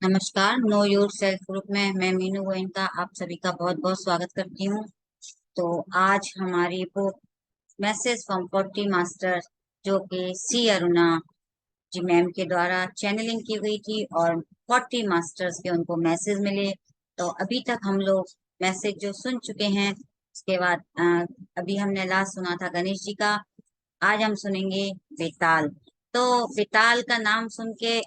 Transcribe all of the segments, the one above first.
नमस्कार। Know your self group में मैं मीनू गोयनका आप सभी का बहुत बहुत स्वागत करती हूँ। तो आज हमारी वो मैसेज फ्रॉम पोट्री मास्टर जो कि सी अरुणा जी मैम के द्वारा चैनलिंग की गई थी और पोट्री मास्टर्स के उनको मैसेज मिले। तो अभी तक हम लोग मैसेज जो सुन चुके हैं उसके बाद अभी हमने लास्ट सुना था गणेश जी का। आज हम सुनेंगे बेताल। तो बेताल का नाम सुन के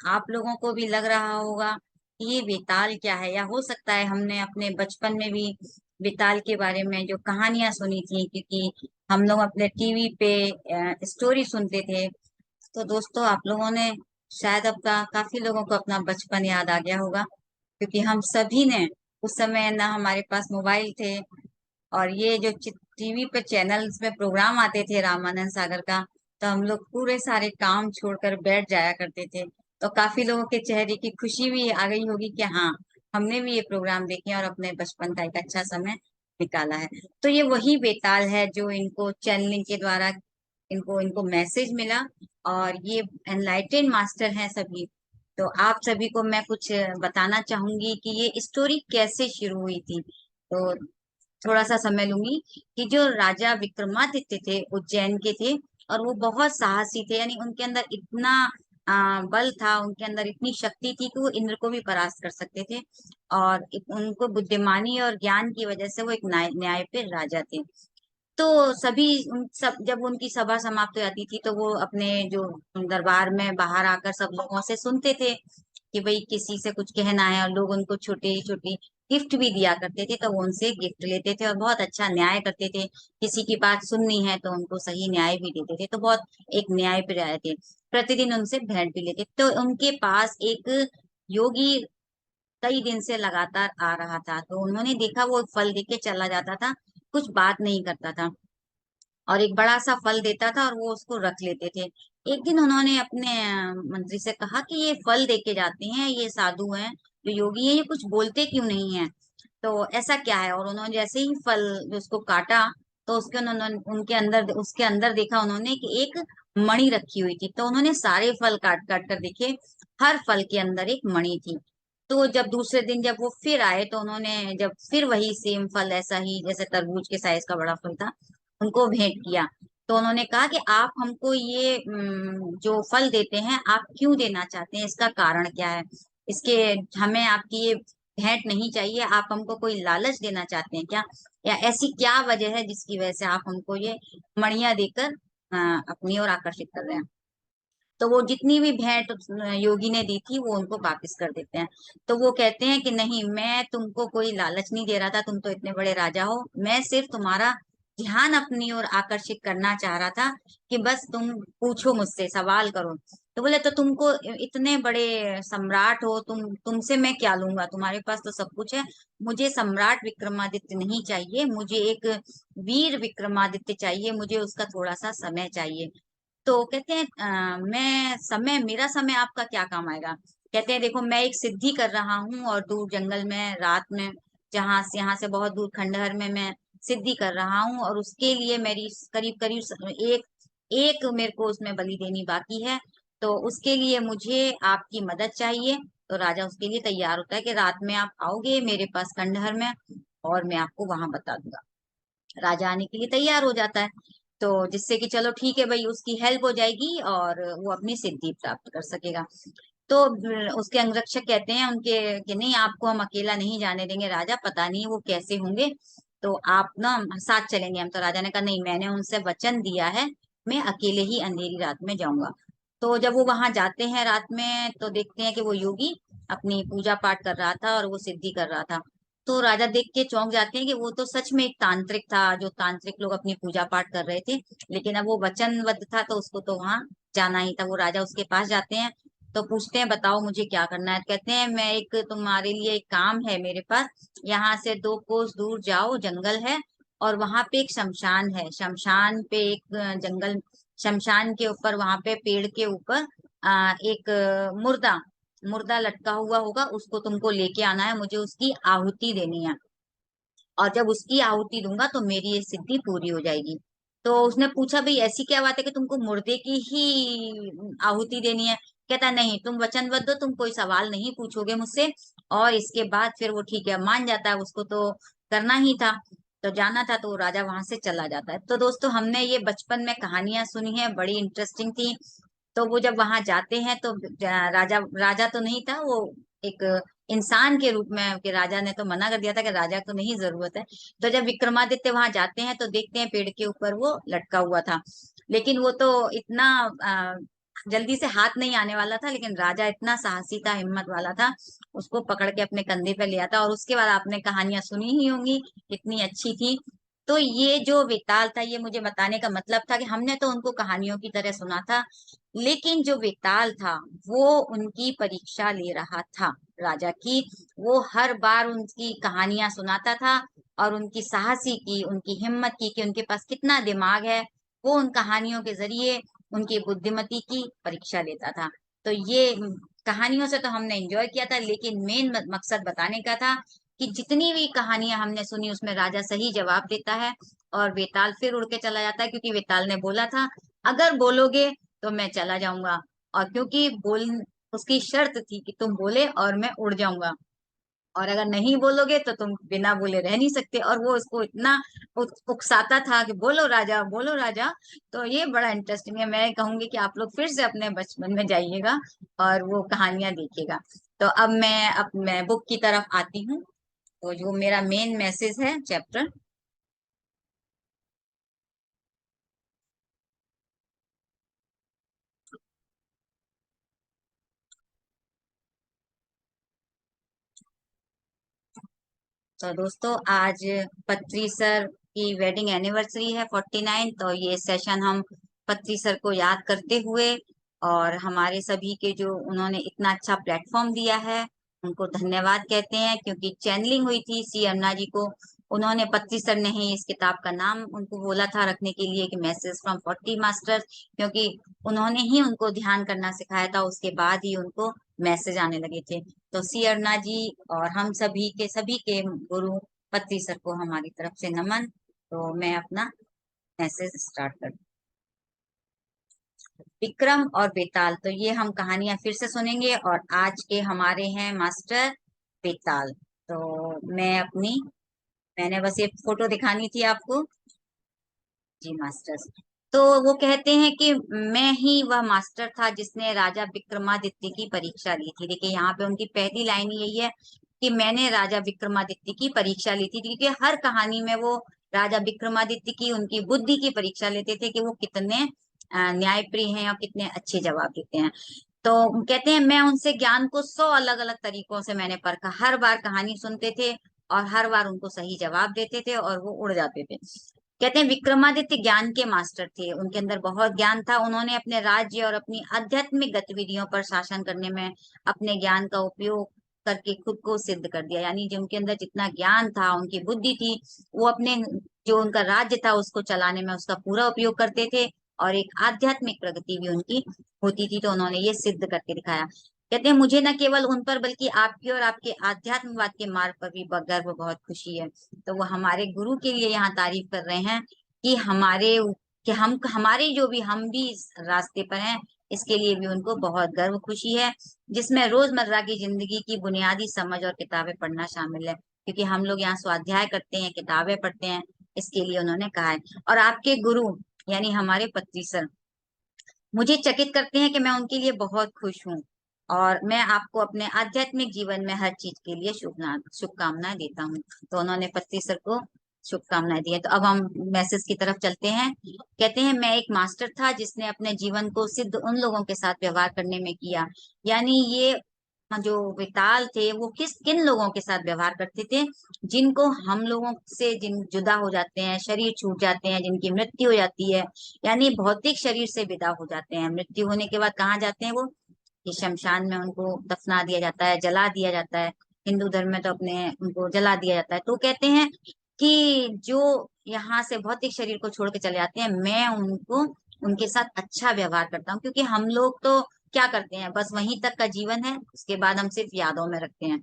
आप लोगों को भी लग रहा होगा कि ये बेताल क्या है, या हो सकता है हमने अपने बचपन में भी बेताल के बारे में जो कहानियां सुनी थी, क्योंकि हम लोग अपने टीवी पे स्टोरी सुनते थे। तो दोस्तों, आप लोगों ने शायद आपका काफी लोगों को अपना बचपन याद आ गया होगा, क्योंकि हम सभी ने उस समय ना हमारे पास मोबाइल थे, और ये जो टीवी पे चैनल्स में प्रोग्राम आते थे रामानंद सागर का, तो हम लोग पूरे सारे काम छोड़कर बैठ जाया करते थे। तो काफी लोगों के चेहरे की खुशी भी आ गई होगी कि हाँ, हमने भी ये प्रोग्राम देखे और अपने बचपन का एक अच्छा समय निकाला है। तो ये वही बेताल है जो इनको चैनलिंग के द्वारा इनको इनको मैसेज मिला, और ये एनलाइटेड मास्टर हैं सभी। तो आप सभी को मैं कुछ बताना चाहूंगी कि ये स्टोरी कैसे शुरू हुई थी। तो थोड़ा सा समय लूंगी कि जो राजा विक्रमादित्य थे उज्जैन के थे, और वो बहुत साहसी थे, यानी उनके अंदर इतना बल था, उनके अंदर इतनी शक्ति थी कि वो इंद्र को भी परास्त कर सकते थे। और उनको बुद्धिमानी और ज्ञान की वजह से वो एक न्याय पे राजा थे। तो सभी उन सब जब उनकी सभा समाप्त हो जाती थी तो वो अपने जो दरबार में बाहर आकर सब लोगों से सुनते थे कि भाई किसी से कुछ कहना है, और लोग उनको छोटे छोटी गिफ्ट भी दिया करते थे, तो वो उनसे गिफ्ट लेते थे और बहुत अच्छा न्याय करते थे। किसी की बात सुननी है तो उनको सही न्याय भी देते थे, तो बहुत एक न्याय पे आए थे। प्रतिदिन उनसे भेंट भी लेते, तो उनके पास एक योगी कई दिन से लगातार आ रहा था। तो उन्होंने देखा वो फल दे के चला जाता था, कुछ बात नहीं करता था, और एक बड़ा सा फल देता था और वो उसको रख लेते थे। एक दिन उन्होंने अपने मंत्री से कहा कि ये फल दे के जाते हैं, ये साधु हैं, जो योगी हैं, ये कुछ बोलते क्यों नहीं है, तो ऐसा क्या है। और उन्होंने जैसे ही फल उसको काटा, तो उसके अंदर देखा उन्होंने कि एक मणि रखी हुई थी। तो उन्होंने सारे फल काट काट कर देखे, हर फल के अंदर एक मणि थी। तो जब दूसरे दिन जब वो फिर आए, तो उन्होंने जब फिर वही सेम फल, ऐसा ही जैसे तरबूज के साइज का बड़ा फल था, उनको भेंट किया। तो उन्होंने कहा कि आप हमको ये जो फल देते हैं, आप क्यों देना चाहते हैं, इसका कारण क्या है, इसके हमें आपकी ये भेंट नहीं चाहिए, आप हमको कोई लालच देना चाहते हैं क्या, या ऐसी क्या वजह है जिसकी वजह से आप हमको ये मणियां देकर अपनी ओर आकर्षित कर रहे हैं। तो वो जितनी भी भेंट उस योगी ने दी थी वो उनको वापस कर देते हैं। तो वो कहते हैं कि नहीं, मैं तुमको कोई लालच नहीं दे रहा था, तुम तो इतने बड़े राजा हो, मैं सिर्फ तुम्हारा ध्यान अपनी ओर आकर्षित करना चाह रहा था, कि बस तुम पूछो मुझसे, सवाल करो। तो बोले तो तुमको इतने बड़े सम्राट हो, तुमसे मैं क्या लूंगा, तुम्हारे पास तो सब कुछ है। मुझे सम्राट विक्रमादित्य नहीं चाहिए, मुझे एक वीर विक्रमादित्य चाहिए, मुझे उसका थोड़ा सा समय चाहिए। तो कहते हैं मेरा समय आपका क्या काम आएगा। कहते हैं देखो, मैं एक सिद्धि कर रहा हूँ, और दूर जंगल में रात में, जहां से यहाँ से बहुत दूर खंडहर में मैं सिद्धि कर रहा हूँ, और उसके लिए मेरी करीब करीब एक एक मेरे को उसमें बलि देनी बाकी है। तो उसके लिए मुझे आपकी मदद चाहिए। तो राजा उसके लिए तैयार होता है कि रात में आप आओगे मेरे पास खंडहर में, और मैं आपको वहां बता दूंगा। राजा आने के लिए तैयार हो जाता है, तो जिससे कि चलो ठीक है भाई, उसकी हेल्प हो जाएगी और वो अपनी सिद्धि प्राप्त कर सकेगा। तो उसके अंगरक्षक कहते हैं उनके कि नहीं, आपको हम अकेला नहीं जाने देंगे राजा, पता नहीं वो कैसे होंगे, तो आप ना साथ चलेंगे हम। तो राजा ने कहा नहीं, मैंने उनसे वचन दिया है, मैं अकेले ही अंधेरी रात में जाऊंगा। तो जब वो वहां जाते हैं रात में, तो देखते हैं कि वो योगी अपनी पूजा पाठ कर रहा था और वो सिद्धि कर रहा था। तो राजा देख के चौंक जाते हैं कि वो तो सच में एक तांत्रिक था, जो तांत्रिक लोग अपनी पूजा पाठ कर रहे थे, लेकिन अब वो वचनबद्ध था तो उसको तो वहां जाना ही था। वो राजा उसके पास जाते हैं, तो पूछते हैं बताओ मुझे क्या करना है। कहते हैं मैं एक तुम्हारे लिए एक काम है मेरे पास, यहाँ से 2 कोस दूर जाओ, जंगल है, और वहां पे एक शमशान है, शमशान पे एक जंगल, शमशान के ऊपर वहां पे पेड़ के ऊपर एक मुर्दा मुर्दा लटका हुआ होगा, उसको तुमको लेके आना है, मुझे उसकी आहुति देनी है, और जब उसकी आहुति दूंगा तो मेरी ये सिद्धि पूरी हो जाएगी। तो उसने पूछा भाई ऐसी क्या बात है कि तुमको मुर्दे की ही आहुति देनी है। कहता नहीं तुम वचनबद्ध हो, तुम कोई सवाल नहीं पूछोगे मुझसे। और इसके बाद फिर वो ठीक है मान जाता है, उसको तो करना ही था, तो जाना था, तो वो राजा वहां से चला जाता है। तो दोस्तों हमने ये बचपन में कहानियां सुनी है, बड़ी इंटरेस्टिंग थी। तो वो जब वहां जाते हैं तो राजा राजा तो नहीं था वो, एक इंसान के रूप में, कि राजा ने तो मना कर दिया था कि राजा को नहीं जरूरत है। तो जब विक्रमादित्य वहां जाते हैं तो देखते हैं पेड़ के ऊपर वो लटका हुआ था। लेकिन वो तो इतना जल्दी से हाथ नहीं आने वाला था, लेकिन राजा इतना साहसी था, हिम्मत वाला था, उसको पकड़ के अपने कंधे पे लिया था। और उसके बाद आपने कहानियां सुनी ही होंगी, कितनी अच्छी थी। तो ये जो वेताल था, ये मुझे बताने का मतलब था कि हमने तो उनको कहानियों की तरह सुना था, लेकिन जो वेताल था वो उनकी परीक्षा ले रहा था राजा की। वो हर बार उनकी कहानियां सुनाता था और उनकी साहसी की, उनकी हिम्मत की, कि उनके पास कितना दिमाग है, वो उन कहानियों के जरिए उनकी बुद्धिमती की परीक्षा लेता था। तो ये कहानियों से तो हमने एंजॉय किया था, लेकिन मेन मकसद बताने का था कि जितनी भी कहानियां हमने सुनी उसमें राजा सही जवाब देता है और वेताल फिर उड़ के चला जाता है, क्योंकि वेताल ने बोला था अगर बोलोगे तो मैं चला जाऊंगा। और क्योंकि बोल उसकी शर्त थी कि तुम बोले और मैं उड़ जाऊंगा, और अगर नहीं बोलोगे तो तुम बिना बोले रह नहीं सकते। और वो उसको इतना उकसाता था कि बोलो राजा, बोलो राजा। तो ये बड़ा इंटरेस्टिंग है, मैं कहूंगी कि आप लोग फिर से अपने बचपन में जाइएगा और वो कहानियां देखिएगा। तो अब मैं बुक की तरफ आती हूँ। तो जो मेरा मेन मैसेज है चैप्टर, तो दोस्तों आज पत्री सर की वेडिंग एनिवर्सरी है 49। तो ये सेशन हम पत्री सर को याद करते हुए, और हमारे सभी के जो उन्होंने इतना अच्छा प्लेटफॉर्म दिया है, उनको धन्यवाद कहते हैं। क्योंकि चैनलिंग हुई थी सी अन्ना जी को, उन्होंने, पत्री सर ने ही इस किताब का नाम उनको बोला था रखने के लिए कि मैसेज फ्रॉम 40 मास्टर्स, क्योंकि उन्होंने ही उनको ध्यान करना सिखाया था, उसके बाद ही उनको मैसेज आने लगे थे। तो सी अर्णा जी और हम सभी के गुरु पत्री सर को हमारी तरफ से नमन। तो मैं अपना मैसेज स्टार्ट कर, विक्रम और बेताल। तो ये हम कहानियां फिर से सुनेंगे, और आज के हमारे हैं मास्टर बेताल। तो मैंने बस ये फोटो दिखानी थी आपको। जी मास्टर्स। तो वो कहते हैं कि मैं ही वह मास्टर था जिसने राजा विक्रमादित्य की परीक्षा ली थी। देखिए यहाँ पे उनकी पहली लाइन यही है कि मैंने राजा विक्रमादित्य की परीक्षा ली थी, क्योंकि हर कहानी में वो राजा विक्रमादित्य की, उनकी बुद्धि की परीक्षा लेते थे कि वो कितने न्यायप्रिय हैं और कितने अच्छे जवाब देते हैं। तो कहते हैं मैं उनसे ज्ञान को 100 अलग अलग तरीकों से मैंने परखा। हर बार कहानी सुनते थे और हर बार उनको सही जवाब देते थे और वो उड़ जाते थे। कहते हैं विक्रमादित्य ज्ञान के मास्टर थे, उनके अंदर बहुत ज्ञान था। उन्होंने अपने राज्य और अपनी आध्यात्मिक गतिविधियों पर शासन करने में अपने ज्ञान का उपयोग करके खुद को सिद्ध कर दिया। यानी जो उनके अंदर जितना ज्ञान था, उनकी बुद्धि थी, वो अपने जो उनका राज्य था उसको चलाने में उसका पूरा उपयोग करते थे, और एक आध्यात्मिक प्रगति भी उनकी होती थी। तो उन्होंने ये सिद्ध करके दिखाया। कहते हैं मुझे न केवल उन पर बल्कि आपकी और आपके आध्यात्मवाद के मार्ग पर भी गर्व, बहुत खुशी है। तो वो हमारे गुरु के लिए यहाँ तारीफ कर रहे हैं कि हमारे जो भी, हम भी इस रास्ते पर हैं, इसके लिए भी उनको बहुत गर्व खुशी है, जिसमें रोजमर्रा की जिंदगी की बुनियादी समझ और किताबें पढ़ना शामिल है। क्योंकि हम लोग यहाँ स्वाध्याय करते हैं, किताबें पढ़ते हैं, इसके लिए उन्होंने कहा है। और आपके गुरु यानी हमारे पत्री सर मुझे चकित करते हैं कि मैं उनके लिए बहुत खुश हूँ, और मैं आपको अपने आध्यात्मिक जीवन में हर चीज के लिए शुभकामनाएं देता हूँ। तो उन्होंने पत्री सर को शुभकामनाएं दी है। तो अब हम मैसेज की तरफ चलते हैं। कहते हैं मैं एक मास्टर था जिसने अपने जीवन को सिद्ध उन लोगों के साथ व्यवहार करने में किया। यानी ये जो विताल थे वो किन लोगों के साथ व्यवहार करते थे, जिनको हम लोगों से जिन जुदा हो जाते हैं, शरीर छूट जाते हैं, जिनकी मृत्यु हो जाती है, यानी भौतिक शरीर से विदा हो जाते हैं। मृत्यु होने के बाद कहाँ जाते हैं वो, कि शमशान में उनको दफना दिया जाता है, जला दिया जाता है। हिंदू धर्म में तो अपने उनको जला दिया जाता है। तो कहते हैं कि जो यहाँ से भौतिक शरीर को छोड़ के चले जाते हैं, मैं उनको, उनके साथ अच्छा व्यवहार करता हूँ। क्योंकि हम लोग तो क्या करते हैं, बस वहीं तक का जीवन है, उसके बाद हम सिर्फ यादों में रखते हैं।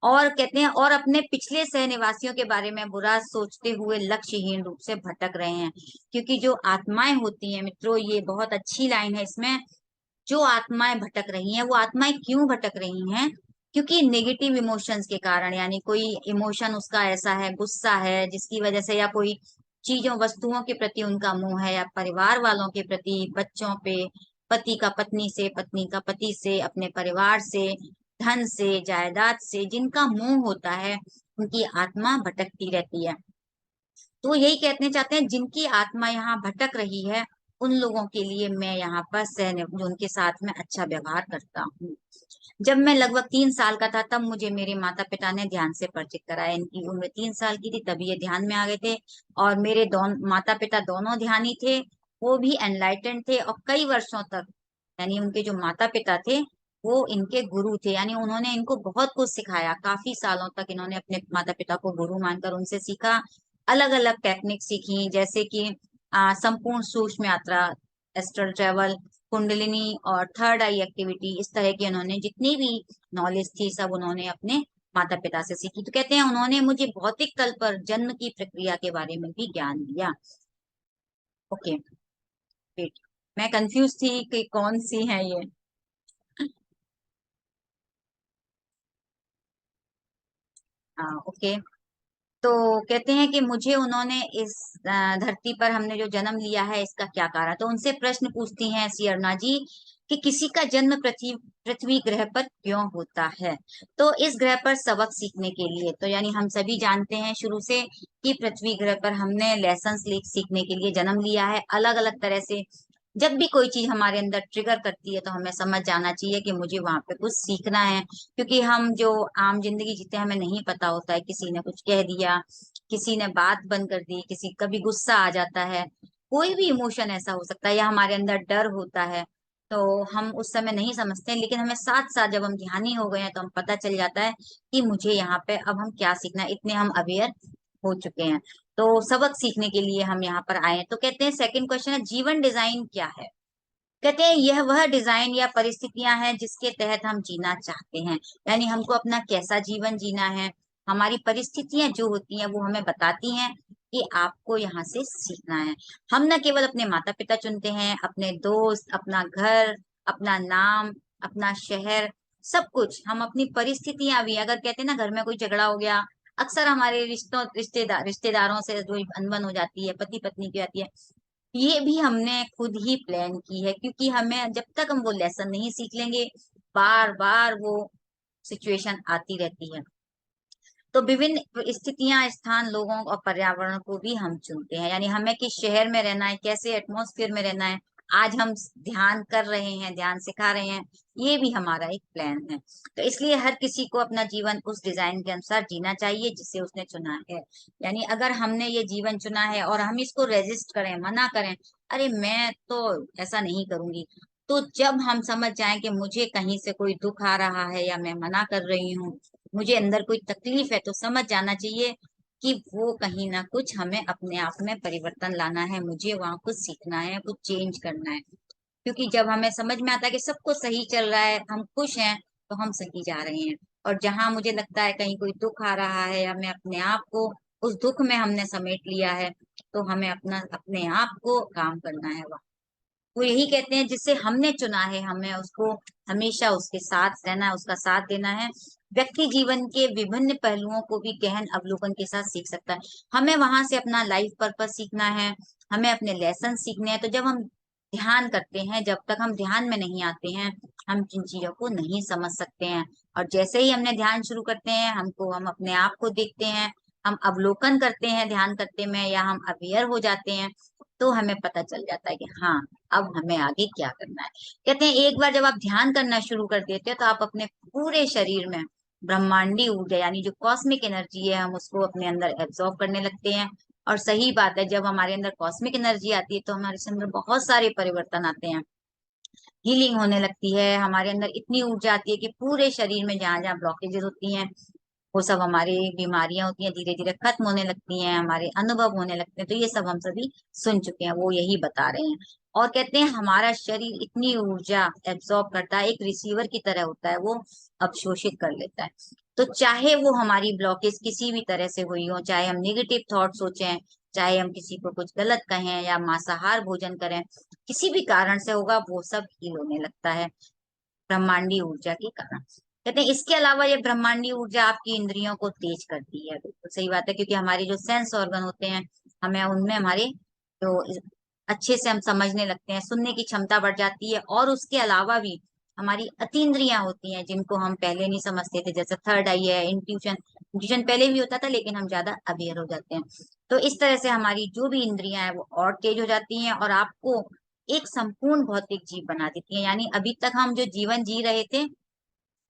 और कहते हैं और अपने पिछले सहनिवासियों के बारे में बुरा सोचते हुए लक्ष्यहीन रूप से भटक रहे हैं। क्योंकि जो आत्माएं होती हैं मित्रों, ये बहुत अच्छी लाइन है इसमें, जो आत्माएं भटक रही हैं, वो आत्माएं क्यों भटक रही हैं? क्योंकि नेगेटिव इमोशंस के कारण, यानी कोई इमोशन उसका ऐसा है, गुस्सा है, जिसकी वजह से, या कोई चीजों वस्तुओं के प्रति उनका मोह है, या परिवार वालों के प्रति, बच्चों पे, पति का पत्नी से, पत्नी का पति से, अपने परिवार से, धन से, जायदाद से जिनका मोह होता है, उनकी आत्मा भटकती रहती है। तो वो यही कहते चाहते हैं, जिनकी आत्मा यहाँ भटक रही है, उन लोगों के लिए मैं यहाँ पर सहने, जो उनके साथ में अच्छा व्यवहार करता हूँ। जब मैं लगभग 3 साल का था, तब मुझे मेरे माता पिता ने ध्यान से परिचित कराया। इनकी उम्र 3 साल की थी तभी ये ध्यान में आ गए थे। और मेरे दोनों माता पिता दोनों ध्यानी थे, वो भी एनलाइटेंड थे, और कई वर्षों तक, यानी उनके जो माता पिता थे वो इनके गुरु थे, यानी उन्होंने इनको बहुत कुछ सिखाया। काफी सालों तक इन्होंने अपने माता पिता को गुरु मानकर उनसे सीखा, अलग अलग टेक्निक सीखी, जैसे कि संपूर्ण सूक्ष्म यात्रा, एस्ट्रल ट्रेवल, कुंडलिनी और थर्ड आई एक्टिविटी, इस तरह की उन्होंने जितनी भी नॉलेज थी सब उन्होंने अपने माता पिता से सीखी। तो कहते हैं उन्होंने मुझे भौतिक तल पर जन्म की प्रक्रिया के बारे में भी ज्ञान दिया। Okay, great. मैं कंफ्यूज थी कि कौन सी है ये। हाँ, ओके। तो कहते हैं कि मुझे उन्होंने इस धरती पर हमने जो जन्म लिया है इसका क्या कारण। तो उनसे प्रश्न पूछती हैं श्री अरुणा जी कि किसी का जन्म पृथ्वी पृथ्वी ग्रह पर क्यों होता है? तो इस ग्रह पर सबक सीखने के लिए, तो यानी हम सभी जानते हैं शुरू से कि पृथ्वी ग्रह पर हमने लेसन्स सीखने के लिए जन्म लिया है, अलग अलग तरह से। जब भी कोई चीज हमारे अंदर ट्रिगर करती है तो हमें समझ जाना चाहिए कि मुझे वहां पे कुछ सीखना है, क्योंकि हम जो आम जिंदगी जीते हैं हमें नहीं पता होता है, किसी ने कुछ कह दिया, किसी ने बात बंद कर दी, किसी कभी गुस्सा आ जाता है, कोई भी इमोशन ऐसा हो सकता है, या हमारे अंदर डर होता है, तो हम उस समय नहीं समझते हैं। लेकिन हमें साथ साथ जब हम ध्यानी हो गए हैं तो हम पता चल जाता है कि मुझे यहाँ पे अब हम क्या सीखना है, इतने हम अवेयर हो चुके हैं। तो सबक सीखने के लिए हम यहाँ पर आए हैं। तो कहते हैं सेकंड क्वेश्चन है, जीवन डिजाइन क्या है? कहते हैं यह वह डिजाइन या परिस्थितियां हैं जिसके तहत हम जीना चाहते हैं, यानी हमको अपना कैसा जीवन जीना है। हमारी परिस्थितियां जो होती हैं वो हमें बताती हैं कि आपको यहाँ से सीखना है। हम न केवल अपने माता पिता चुनते हैं, अपने दोस्त, अपना घर, अपना नाम, अपना शहर, सब कुछ हम अपनी परिस्थितियां भी, अगर कहते हैं ना घर में कोई झगड़ा हो गया, अक्सर हमारे रिश्तेदारों से जो अनबन हो जाती है, पति पत्नी की आती है, ये भी हमने खुद ही प्लान की है, क्योंकि हमें जब तक हम वो लेसन नहीं सीख लेंगे, बार बार वो सिचुएशन आती रहती है। तो विभिन्न स्थितियां, स्थान, लोगों और पर्यावरण को भी हम चुनते हैं, यानी हमें किस शहर में रहना है, कैसे एटमॉस्फेयर में रहना है। आज हम ध्यान कर रहे हैं, ध्यान सिखा रहे हैं, ये भी हमारा एक प्लान है। तो इसलिए हर किसी को अपना जीवन उस डिजाइन के अनुसार जीना चाहिए जिसे उसने चुना है। यानी अगर हमने ये जीवन चुना है और हम इसको रेजिस्ट करें, मना करें, अरे मैं तो ऐसा नहीं करूंगी, तो जब हम समझ जाएं कि मुझे कहीं से कोई दुख आ रहा है या मैं मना कर रही हूँ, मुझे अंदर कोई तकलीफ है, तो समझ जाना चाहिए कि वो कहीं ना कुछ हमें अपने आप में परिवर्तन लाना है, मुझे वहां कुछ सीखना है, कुछ चेंज करना है। क्योंकि जब हमें समझ में आता है कि सब कुछ सही चल रहा है, हम खुश हैं, तो हम सही जा रहे हैं। और जहां मुझे लगता है कहीं कोई दुख आ रहा है, या मैं अपने आप को उस दुख में हमने समेट लिया है, तो हमें अपना अपने आप को काम करना है। वो यही कहते हैं जिससे हमने चुना है, हमें उसको हमेशा उसके साथ रहना है, उसका साथ देना है। व्यक्ति जीवन के विभिन्न पहलुओं को भी गहन अवलोकन के साथ सीख सकता है। हमें वहां से अपना लाइफ पर्पस सीखना है, हमें अपने लेसन सीखने हैं। तो जब हम ध्यान करते हैं, जब तक हम ध्यान में नहीं आते हैं, हम जिन चीजों को नहीं समझ सकते हैं। और जैसे ही हमने ध्यान शुरू करते हैं, हम अपने आप को देखते हैं, हम अवलोकन करते हैं ध्यान करते में, या हम अवेयर हो जाते हैं, तो हमें पता चल जाता है कि हाँ, अब हमें आगे क्या करना है। कहते हैं एक बार जब आप ध्यान करना शुरू कर देते हैं तो आप अपने पूरे शरीर में ब्रह्मांडी ऊर्जा, यानी जो कॉस्मिक एनर्जी है, हम उसको अपने अंदर एब्जॉर्ब करने लगते हैं। और सही बात है, जब हमारे अंदर कॉस्मिक एनर्जी आती है तो हमारे अंदर बहुत सारे परिवर्तन आते हैं, हीलिंग होने लगती है, हमारे अंदर इतनी ऊर्जा आती है कि पूरे शरीर में जहां जहां ब्लॉकेजेस होती हैं, वो सब हमारी बीमारियां होती हैं धीरे धीरे खत्म होने लगती हैं, हमारे अनुभव होने लगते हैं। तो ये सब हम सभी सुन चुके हैं, वो यही बता रहे हैं। और कहते हैं हमारा शरीर इतनी ऊर्जा एब्जॉर्ब करता है, एक रिसीवर की तरह होता है, वो अवशोषित कर लेता है। तो चाहे वो हमारी ब्लॉकेज किसी भी तरह से हुई हो, चाहे हम निगेटिव थॉट सोचें, चाहे हम किसी को कुछ गलत कहें या मांसाहार भोजन करें, किसी भी कारण से होगा, वो सब हील होने लगता है ब्रह्मांडीय ऊर्जा के कारण। कहते हैं इसके अलावा ये ब्रह्मांडीय ऊर्जा आपकी इंद्रियों को तेज करती है। बिल्कुल सही बात है, क्योंकि हमारे जो सेंस ऑर्गन होते हैं, हमें उनमें हमारे जो अच्छे से हम समझने लगते हैं, सुनने की क्षमता बढ़ जाती है। और उसके अलावा भी हमारी अतीन्द्रियां होती हैं जिनको हम पहले नहीं समझते थे, जैसे थर्ड आई है, इंट्यूशन। इंट्यूशन पहले भी होता था लेकिन हम ज्यादा अवेयर हो जाते हैं। तो इस तरह से हमारी जो भी इंद्रियां हैं वो और तेज हो जाती हैं और आपको एक संपूर्ण भौतिक जीव बना देती है। यानी अभी तक हम जो जीवन जी रहे थे,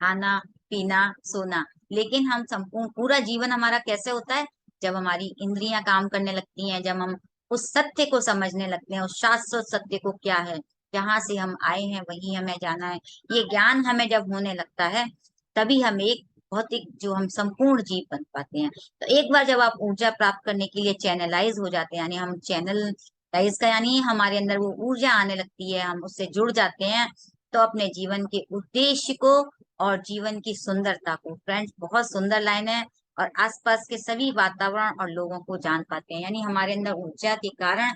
खाना पीना सोना, लेकिन हम संपूर्ण पूरा जीवन हमारा कैसे होता है, जब हमारी इंद्रियां काम करने लगती हैं, जब हम उस सत्य को समझने लगते हैं, उस शाश्वत सत्य को क्या है, जहां से हम आए हैं वहीं हमें जाना है, ये ज्ञान हमें जब होने लगता है, तभी हम एक भौतिक जो हम संपूर्ण जीव बन पाते हैं। तो एक बार जब आप ऊर्जा प्राप्त करने के लिए चैनलाइज हो जाते हैं, यानी हम चैनलाइज का यानी हमारे अंदर वो ऊर्जा आने लगती है, हम उससे जुड़ जाते हैं, तो अपने जीवन के उद्देश्य को और जीवन की सुंदरता को, फ्रेंड्स बहुत सुंदर लाइन है, और आसपास के सभी वातावरण और लोगों को जान पाते हैं। यानी हमारे अंदर ऊर्जा के कारण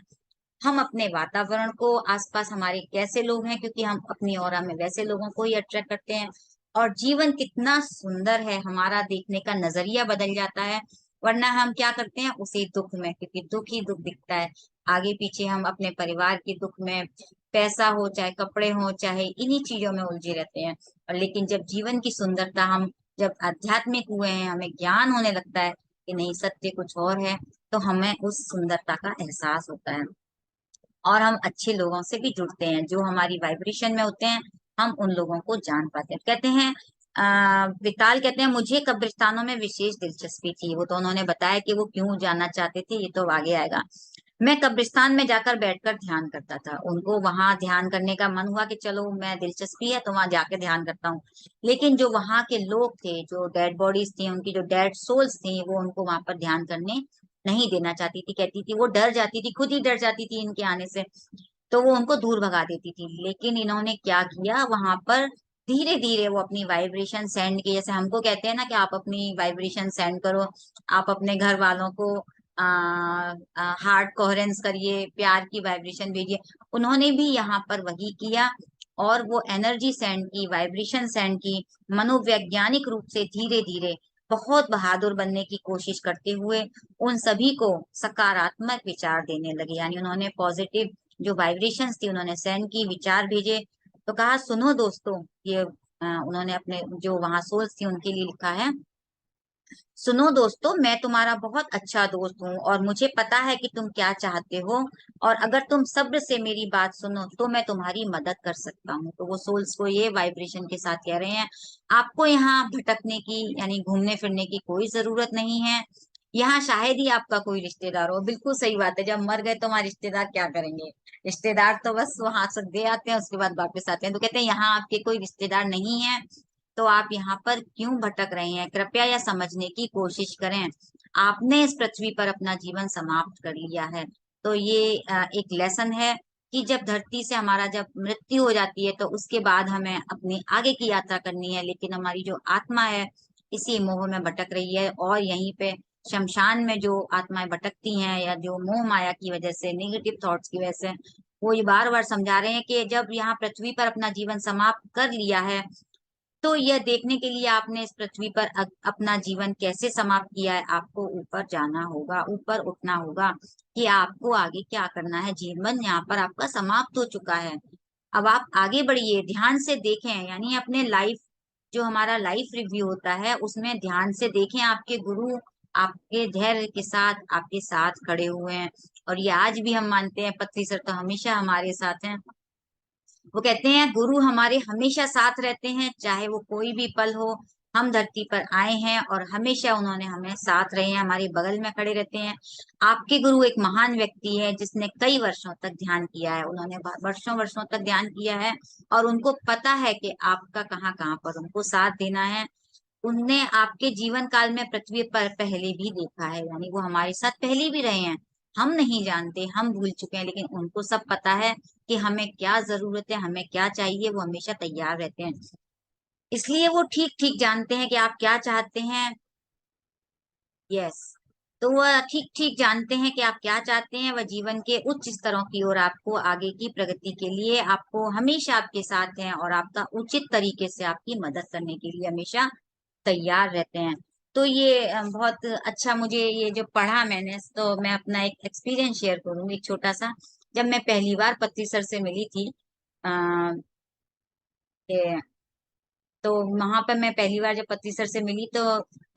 हम अपने वातावरण को, आसपास हमारे कैसे लोग हैं, क्योंकि हम अपनी ऑरा में वैसे लोगों को ही अट्रैक्ट करते हैं, और जीवन कितना सुंदर है, हमारा देखने का नजरिया बदल जाता है। वरना हम क्या करते हैं, उसी दुख में, क्योंकि दुख ही दुख दिखता है आगे पीछे, हम अपने परिवार के दुख में, पैसा हो चाहे कपड़े हो चाहे इन्हीं चीजों में उलझे रहते हैं। और लेकिन जब जीवन की सुंदरता, हम जब आध्यात्मिक हुए हैं, हमें ज्ञान होने लगता है कि नहीं सत्य कुछ और है, तो हमें उस सुंदरता का एहसास होता है और हम अच्छे लोगों से भी जुड़ते हैं, जो हमारी वाइब्रेशन में होते हैं, हम उन लोगों को जान पाते हैं। कहते हैं विताल कहते हैं मुझे कब्रिस्तानों में विशेष दिलचस्पी थी। वो तो उन्होंने बताया कि वो क्यों जानना चाहते थे, ये तो आगे आएगा। मैं कब्रिस्तान में जाकर बैठकर ध्यान करता था। उनको वहां ध्यान करने का मन हुआ कि चलो मैं दिलचस्पी है तो वहां जाके ध्यान करता हूँ। लेकिन जो वहां के लोग थे, जो डेड बॉडीज थी, उनकी जो डेड सोल्स थी, वो उनको वहां पर ध्यान करने नहीं देना चाहती थी। कहती थी वो डर जाती थी, खुद ही डर जाती थी इनके आने से, तो वो उनको दूर भगा देती थी। लेकिन इन्होंने क्या किया वहां पर, धीरे धीरे वो अपनी वाइब्रेशन सेंड की। जैसे हमको कहते हैं ना कि आप अपनी वाइब्रेशन सेंड करो, आप अपने घर वालों को हार्ट कोहेरेंस करिए, प्यार की वाइब्रेशन भेजिए। उन्होंने भी यहाँ पर वही किया, और वो एनर्जी सेंड की, वाइब्रेशन सेंड की, मनोवैज्ञानिक रूप से धीरे धीरे बहुत बहादुर बनने की कोशिश करते हुए उन सभी को सकारात्मक विचार देने लगे। यानी उन्होंने पॉजिटिव जो वाइब्रेशंस थी उन्होंने सेंड की, विचार भेजे। तो कहा सुनो दोस्तों, ये उन्होंने अपने जो वहां सोल्स थी उनके लिए लिखा है, सुनो दोस्तों, मैं तुम्हारा बहुत अच्छा दोस्त हूँ और मुझे पता है कि तुम क्या चाहते हो, और अगर तुम सब्र से मेरी बात सुनो तो मैं तुम्हारी मदद कर सकता हूँ। तो वो सोल्स को ये वाइब्रेशन के साथ कह रहे हैं, आपको यहाँ भटकने की यानी घूमने फिरने की कोई जरूरत नहीं है। यहाँ शायद ही आपका कोई रिश्तेदार हो। बिल्कुल सही बात है, जब मर गए तो हमारे रिश्तेदार क्या करेंगे, रिश्तेदार तो बस वहां से दे आते हैं, उसके बाद वापस आते हैं। तो कहते हैं यहाँ आपके कोई रिश्तेदार नहीं है, तो आप यहाँ पर क्यों भटक रहे हैं, कृपया यह समझने की कोशिश करें, आपने इस पृथ्वी पर अपना जीवन समाप्त कर लिया है। तो ये एक लेसन है कि जब धरती से हमारा जब मृत्यु हो जाती है, तो उसके बाद हमें अपनी आगे की यात्रा करनी है। लेकिन हमारी जो आत्मा है इसी मोह में भटक रही है, और यहीं पे शमशान में जो आत्माएं भटकती हैं, या जो मोह माया की वजह से, नेगेटिव थॉट्स की वजह से, वो ये बार बार समझा रहे हैं कि जब यहाँ पृथ्वी पर अपना जीवन समाप्त कर लिया है, तो यह देखने के लिए आपने इस पृथ्वी पर अपना जीवन कैसे समाप्त किया है, आपको ऊपर जाना होगा, ऊपर उठना होगा, कि आपको आगे क्या करना है। जीवन यहाँ पर आपका समाप्त हो चुका है, अब आप आगे बढ़िए, ध्यान से देखें। यानी अपने लाइफ, जो हमारा लाइफ रिव्यू होता है, उसमें ध्यान से देखें, आपके गुरु आपके धैर्य के साथ आपके साथ खड़े हुए हैं। और ये आज भी हम मानते हैं, पत्नी सर तो हमेशा हमारे साथ हैं। वो कहते हैं गुरु हमारे हमेशा साथ रहते हैं, चाहे वो कोई भी पल हो। हम धरती पर आए हैं और हमेशा उन्होंने हमें साथ रहे हैं, हमारे बगल में खड़े रहते हैं। आपके गुरु एक महान व्यक्ति है जिसने कई वर्षों तक ध्यान किया है, उन्होंने वर्षों वर्षों तक ध्यान किया है, और उनको पता है कि आपका कहाँ कहाँ पर उनको साथ देना है। उनने आपके जीवन काल में पृथ्वी पर पहले भी देखा है, यानी वो हमारे साथ पहले भी रहे हैं। हम नहीं जानते, हम भूल चुके हैं, लेकिन उनको सब पता है कि हमें क्या जरूरत है, हमें क्या चाहिए, वो हमेशा तैयार रहते हैं। इसलिए वो ठीक ठीक जानते हैं कि आप क्या चाहते हैं। यस, तो वह ठीक ठीक जानते हैं कि आप क्या चाहते हैं। वह जीवन के उच्च स्तरों की ओर आपको आगे की प्रगति के लिए आपको हमेशा आपके साथ हैं और आपका उचित तरीके से आपकी मदद करने के लिए हमेशा तैयार रहते हैं। तो ये बहुत अच्छा, मुझे ये जो पढ़ा मैंने, तो मैं अपना एक एक्सपीरियंस शेयर करूंगी एक छोटा सा। जब मैं पहली बार पति सर से मिली थी, आ, तो वहां पर मैं पहली बार जब पति सर से मिली तो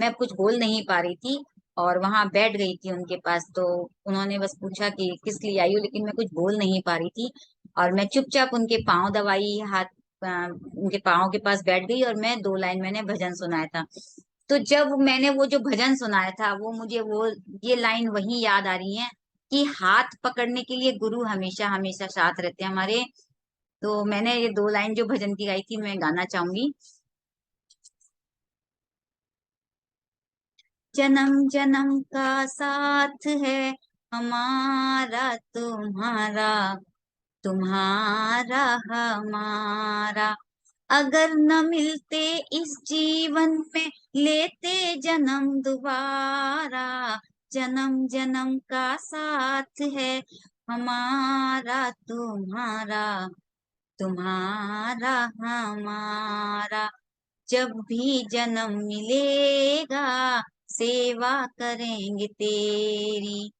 मैं कुछ बोल नहीं पा रही थी और वहां बैठ गई थी उनके पास। तो उन्होंने बस पूछा कि किस लिए आई हो, लेकिन मैं कुछ बोल नहीं पा रही थी और मैं चुपचाप उनके पाँव दबाई, हाथ उनके पाँव के पास बैठ गई और मैं 2 लाइन मैंने भजन सुनाया था। तो जब मैंने वो जो भजन सुनाया था, वो मुझे वो ये लाइन वही याद आ रही है कि हाथ पकड़ने के लिए गुरु हमेशा हमेशा साथ रहते हैं हमारे। तो मैंने ये 2 लाइन जो भजन की गाई थी मैं गाना चाहूंगी। जन्म जन्म का साथ है हमारा तुम्हारा, तुम्हारा हमारा। अगर न मिलते इस जीवन में, लेते जन्म दोबारा। जन्म जन्म का साथ है हमारा तुम्हारा, तुम्हारा हमारा। जब भी जन्म मिलेगा सेवा करेंगे तेरी।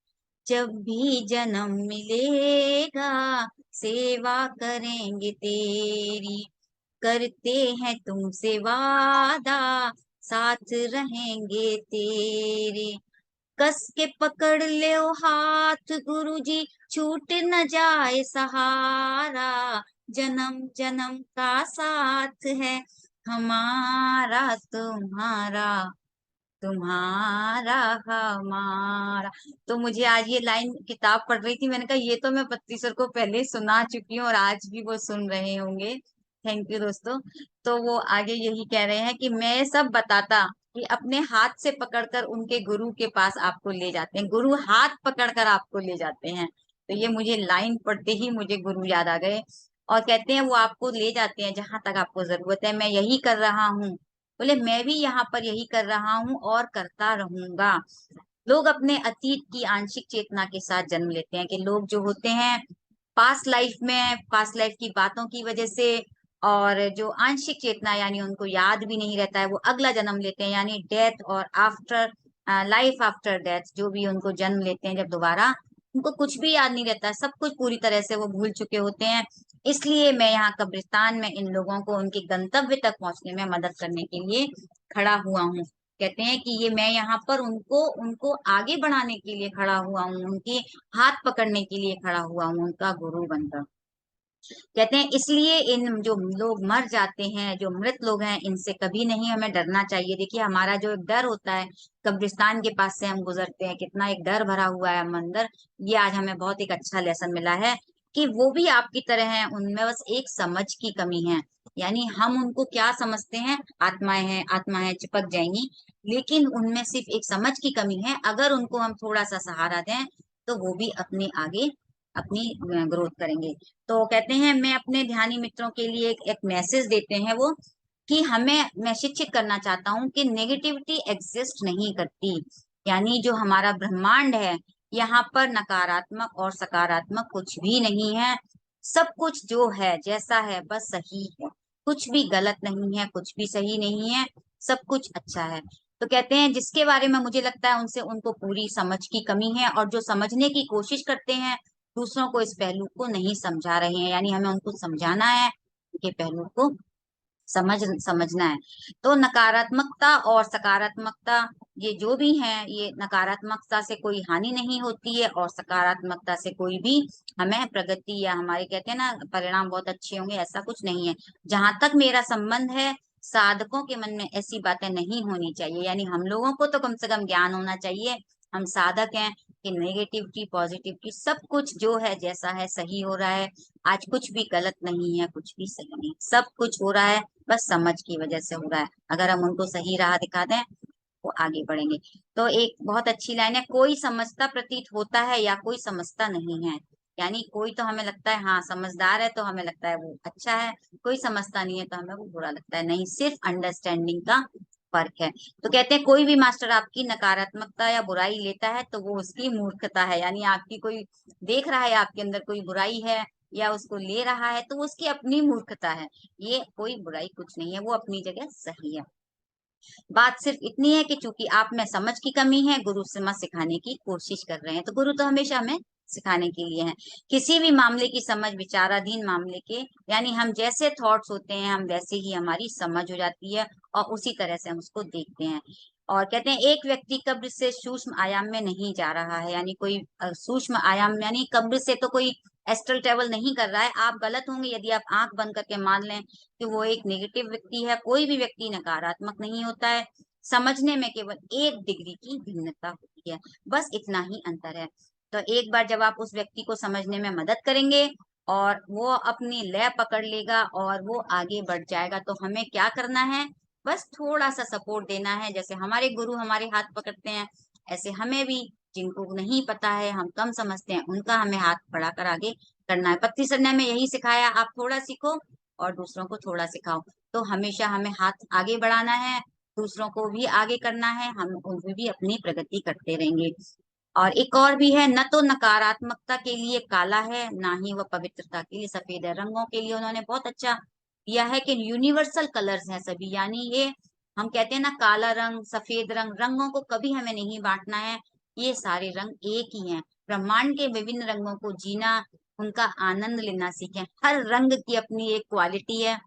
जब भी जन्म मिलेगा सेवा करेंगे तेरी। करते हैं तुमसे वादा साथ रहेंगे तेरे। कस के पकड़ ले ओ हाथ गुरुजी, छूट न जाए सहारा। जन्म जन्म का साथ है हमारा तुम्हारा, तुम्हारा हमारा। तो मुझे आज ये लाइन किताब पढ़ रही थी, मैंने कहा ये तो मैं पत्ती सर को पहले सुना चुकी हूँ और आज भी वो सुन रहे होंगे। थैंक यू दोस्तों। तो वो आगे यही कह रहे हैं कि मैं सब बताता कि अपने हाथ से पकड़कर उनके गुरु के पास आपको ले जाते हैं, गुरु हाथ पकड़कर आपको ले जाते हैं। तो ये मुझे लाइन पढ़ते ही मुझे गुरु याद आ गए। और कहते हैं वो आपको ले जाते हैं जहां तक आपको जरूरत है। मैं यही कर रहा हूँ, बोले मैं भी यहाँ पर यही कर रहा हूँ और करता रहूंगा। लोग अपने अतीत की आंशिक चेतना के साथ जन्म लेते हैं, कि लोग जो होते हैं पास्ट लाइफ में, पास्ट लाइफ की बातों की वजह से, और जो आंशिक चेतना यानी उनको याद भी नहीं रहता है, वो अगला जन्म लेते हैं, यानी डेथ और आफ्टर, लाइफ आफ्टर डेथ, जो भी उनको जन्म लेते हैं जब दोबारा, उनको कुछ भी याद नहीं रहता, सब कुछ पूरी तरह से वो भूल चुके होते हैं। इसलिए मैं यहाँ कब्रिस्तान में इन लोगों को उनके गंतव्य तक पहुंचने में मदद करने के लिए खड़ा हुआ हूँ। कहते हैं कि ये मैं यहाँ पर उनको उनको आगे बढ़ाने के लिए खड़ा हुआ हूँ, उनके हाथ पकड़ने के लिए खड़ा हुआ हूँ, उनका गुरु बनकर। कहते हैं इसलिए इन जो लोग मर जाते हैं, जो मृत लोग हैं, इनसे कभी नहीं हमें डरना चाहिए। देखिए हमारा जो एक डर होता है, कब्रिस्तान के पास से हम गुजरते हैं, कितना एक डर भरा हुआ है मंदिर। ये आज हमें बहुत एक अच्छा लेसन मिला है कि वो भी आपकी तरह है, उनमें बस एक समझ की कमी है। यानी हम उनको क्या समझते हैं, आत्माएं हैं, आत्माएं चिपक जाएंगी, लेकिन उनमें सिर्फ एक समझ की कमी है। अगर उनको हम थोड़ा सा सहारा दें तो वो भी अपने आगे अपनी ग्रोथ करेंगे। तो कहते हैं मैं अपने ध्यानी मित्रों के लिए एक मैसेज देते हैं वो, कि हमें, मैं शिक्षित करना चाहता हूँ कि नेगेटिविटी एग्जिस्ट नहीं करती। यानी जो हमारा ब्रह्मांड है, यहाँ पर नकारात्मक और सकारात्मक कुछ भी नहीं है। सब कुछ जो है जैसा है बस सही है, कुछ भी गलत नहीं है, कुछ भी सही नहीं है, सब कुछ अच्छा है। तो कहते हैं जिसके बारे में मुझे लगता है उनसे उनको पूरी समझ की कमी है, और जो समझने की कोशिश करते हैं दूसरों को इस पहलू को नहीं समझा रहे हैं, यानी हमें उनको समझाना है, उनके पहलू को समझना है। तो नकारात्मकता और सकारात्मकता, ये जो भी है, ये नकारात्मकता से कोई हानि नहीं होती है और सकारात्मकता से कोई भी हमें प्रगति या हमारे, कहते हैं ना, परिणाम बहुत अच्छे होंगे, ऐसा कुछ नहीं है। जहां तक मेरा संबंध है, साधकों के मन में ऐसी बातें नहीं होनी चाहिए। यानी हम लोगों को तो कम से कम ज्ञान होना चाहिए, हम साधक हैं, कि नेगेटिविटी पॉजिटिविटी सब कुछ जो है जैसा है सही हो रहा है। आज कुछ भी गलत नहीं है, कुछ भी सही नहीं, सब कुछ हो रहा है बस समझ की वजह से हो रहा है। अगर हम उनको सही राह दिखा दें वो आगे बढ़ेंगे। तो एक बहुत अच्छी लाइन है, कोई समझता प्रतीत होता है या कोई समझता नहीं है। यानी कोई तो हमें लगता है हाँ समझदार है, तो हमें लगता है वो अच्छा है, कोई समझता नहीं है तो हमें वो बुरा लगता है। नहीं, सिर्फ अंडरस्टैंडिंग का फर्क है। तो कहते हैं कोई भी मास्टर आपकी नकारात्मकता या बुराई लेता है तो वो उसकी मूर्खता है, यानी आपकी कोई देख रहा है आपके अंदर कोई बुराई है या उसको ले रहा है तो वो उसकी अपनी मूर्खता है। ये कोई बुराई कुछ नहीं है, वो अपनी जगह सही है। बात सिर्फ इतनी है कि चूंकि आप में समझ की कमी है, गुरु समझ सिखाने की कोशिश कर रहे हैं, तो गुरु तो हमेशा हमें सिखाने के लिए है। किसी भी मामले की समझ विचाराधीन मामले के, यानी हम जैसे थॉट्स होते हैं हम वैसे ही हमारी समझ हो जाती है और उसी तरह से हम उसको देखते हैं। और कहते हैं एक व्यक्ति कब्र से सूक्ष्म आयाम में नहीं जा रहा है, यानी कोई सूक्ष्म आयाम यानी कब्र से तो कोई एस्ट्रल ट्रेवल नहीं कर रहा है। आप गलत होंगे यदि आप आंख बंद करके मान लें कि वो एक नेगेटिव व्यक्ति है। कोई भी व्यक्ति नकारात्मक नहीं होता है, समझने में केवल 1 डिग्री की भिन्नता होती है, बस इतना ही अंतर है। तो एक बार जब आप उस व्यक्ति को समझने में मदद करेंगे और वो अपनी लय पकड़ लेगा और वो आगे बढ़ जाएगा, तो हमें क्या करना है, बस थोड़ा सा सपोर्ट देना है। जैसे हमारे गुरु हमारे हाथ पकड़ते हैं, ऐसे हमें भी, जिनको नहीं पता है हम कम समझते हैं, उनका हमें हाथ बढ़ाकर आगे करना है। पत्ती सर ने हमें यही सिखाया, आप थोड़ा सीखो और दूसरों को थोड़ा सिखाओ। तो हमेशा हमें हाथ आगे बढ़ाना है, दूसरों को भी आगे करना है, हम उनकी भी अपनी प्रगति करते रहेंगे। और एक और भी है, न तो नकारात्मकता के लिए काला है ना ही वह पवित्रता के लिए सफेद है। रंगों के लिए उन्होंने बहुत अच्छा दिया है कि यूनिवर्सल कलर्स हैं सभी, यानी ये हम कहते हैं ना काला रंग सफेद रंग, रंगों को कभी हमें नहीं बांटना है, ये सारे रंग एक ही हैं। ब्रह्मांड के विभिन्न रंगों को जीना, उनका आनंद लेना सीखें। हर रंग की अपनी एक क्वालिटी है,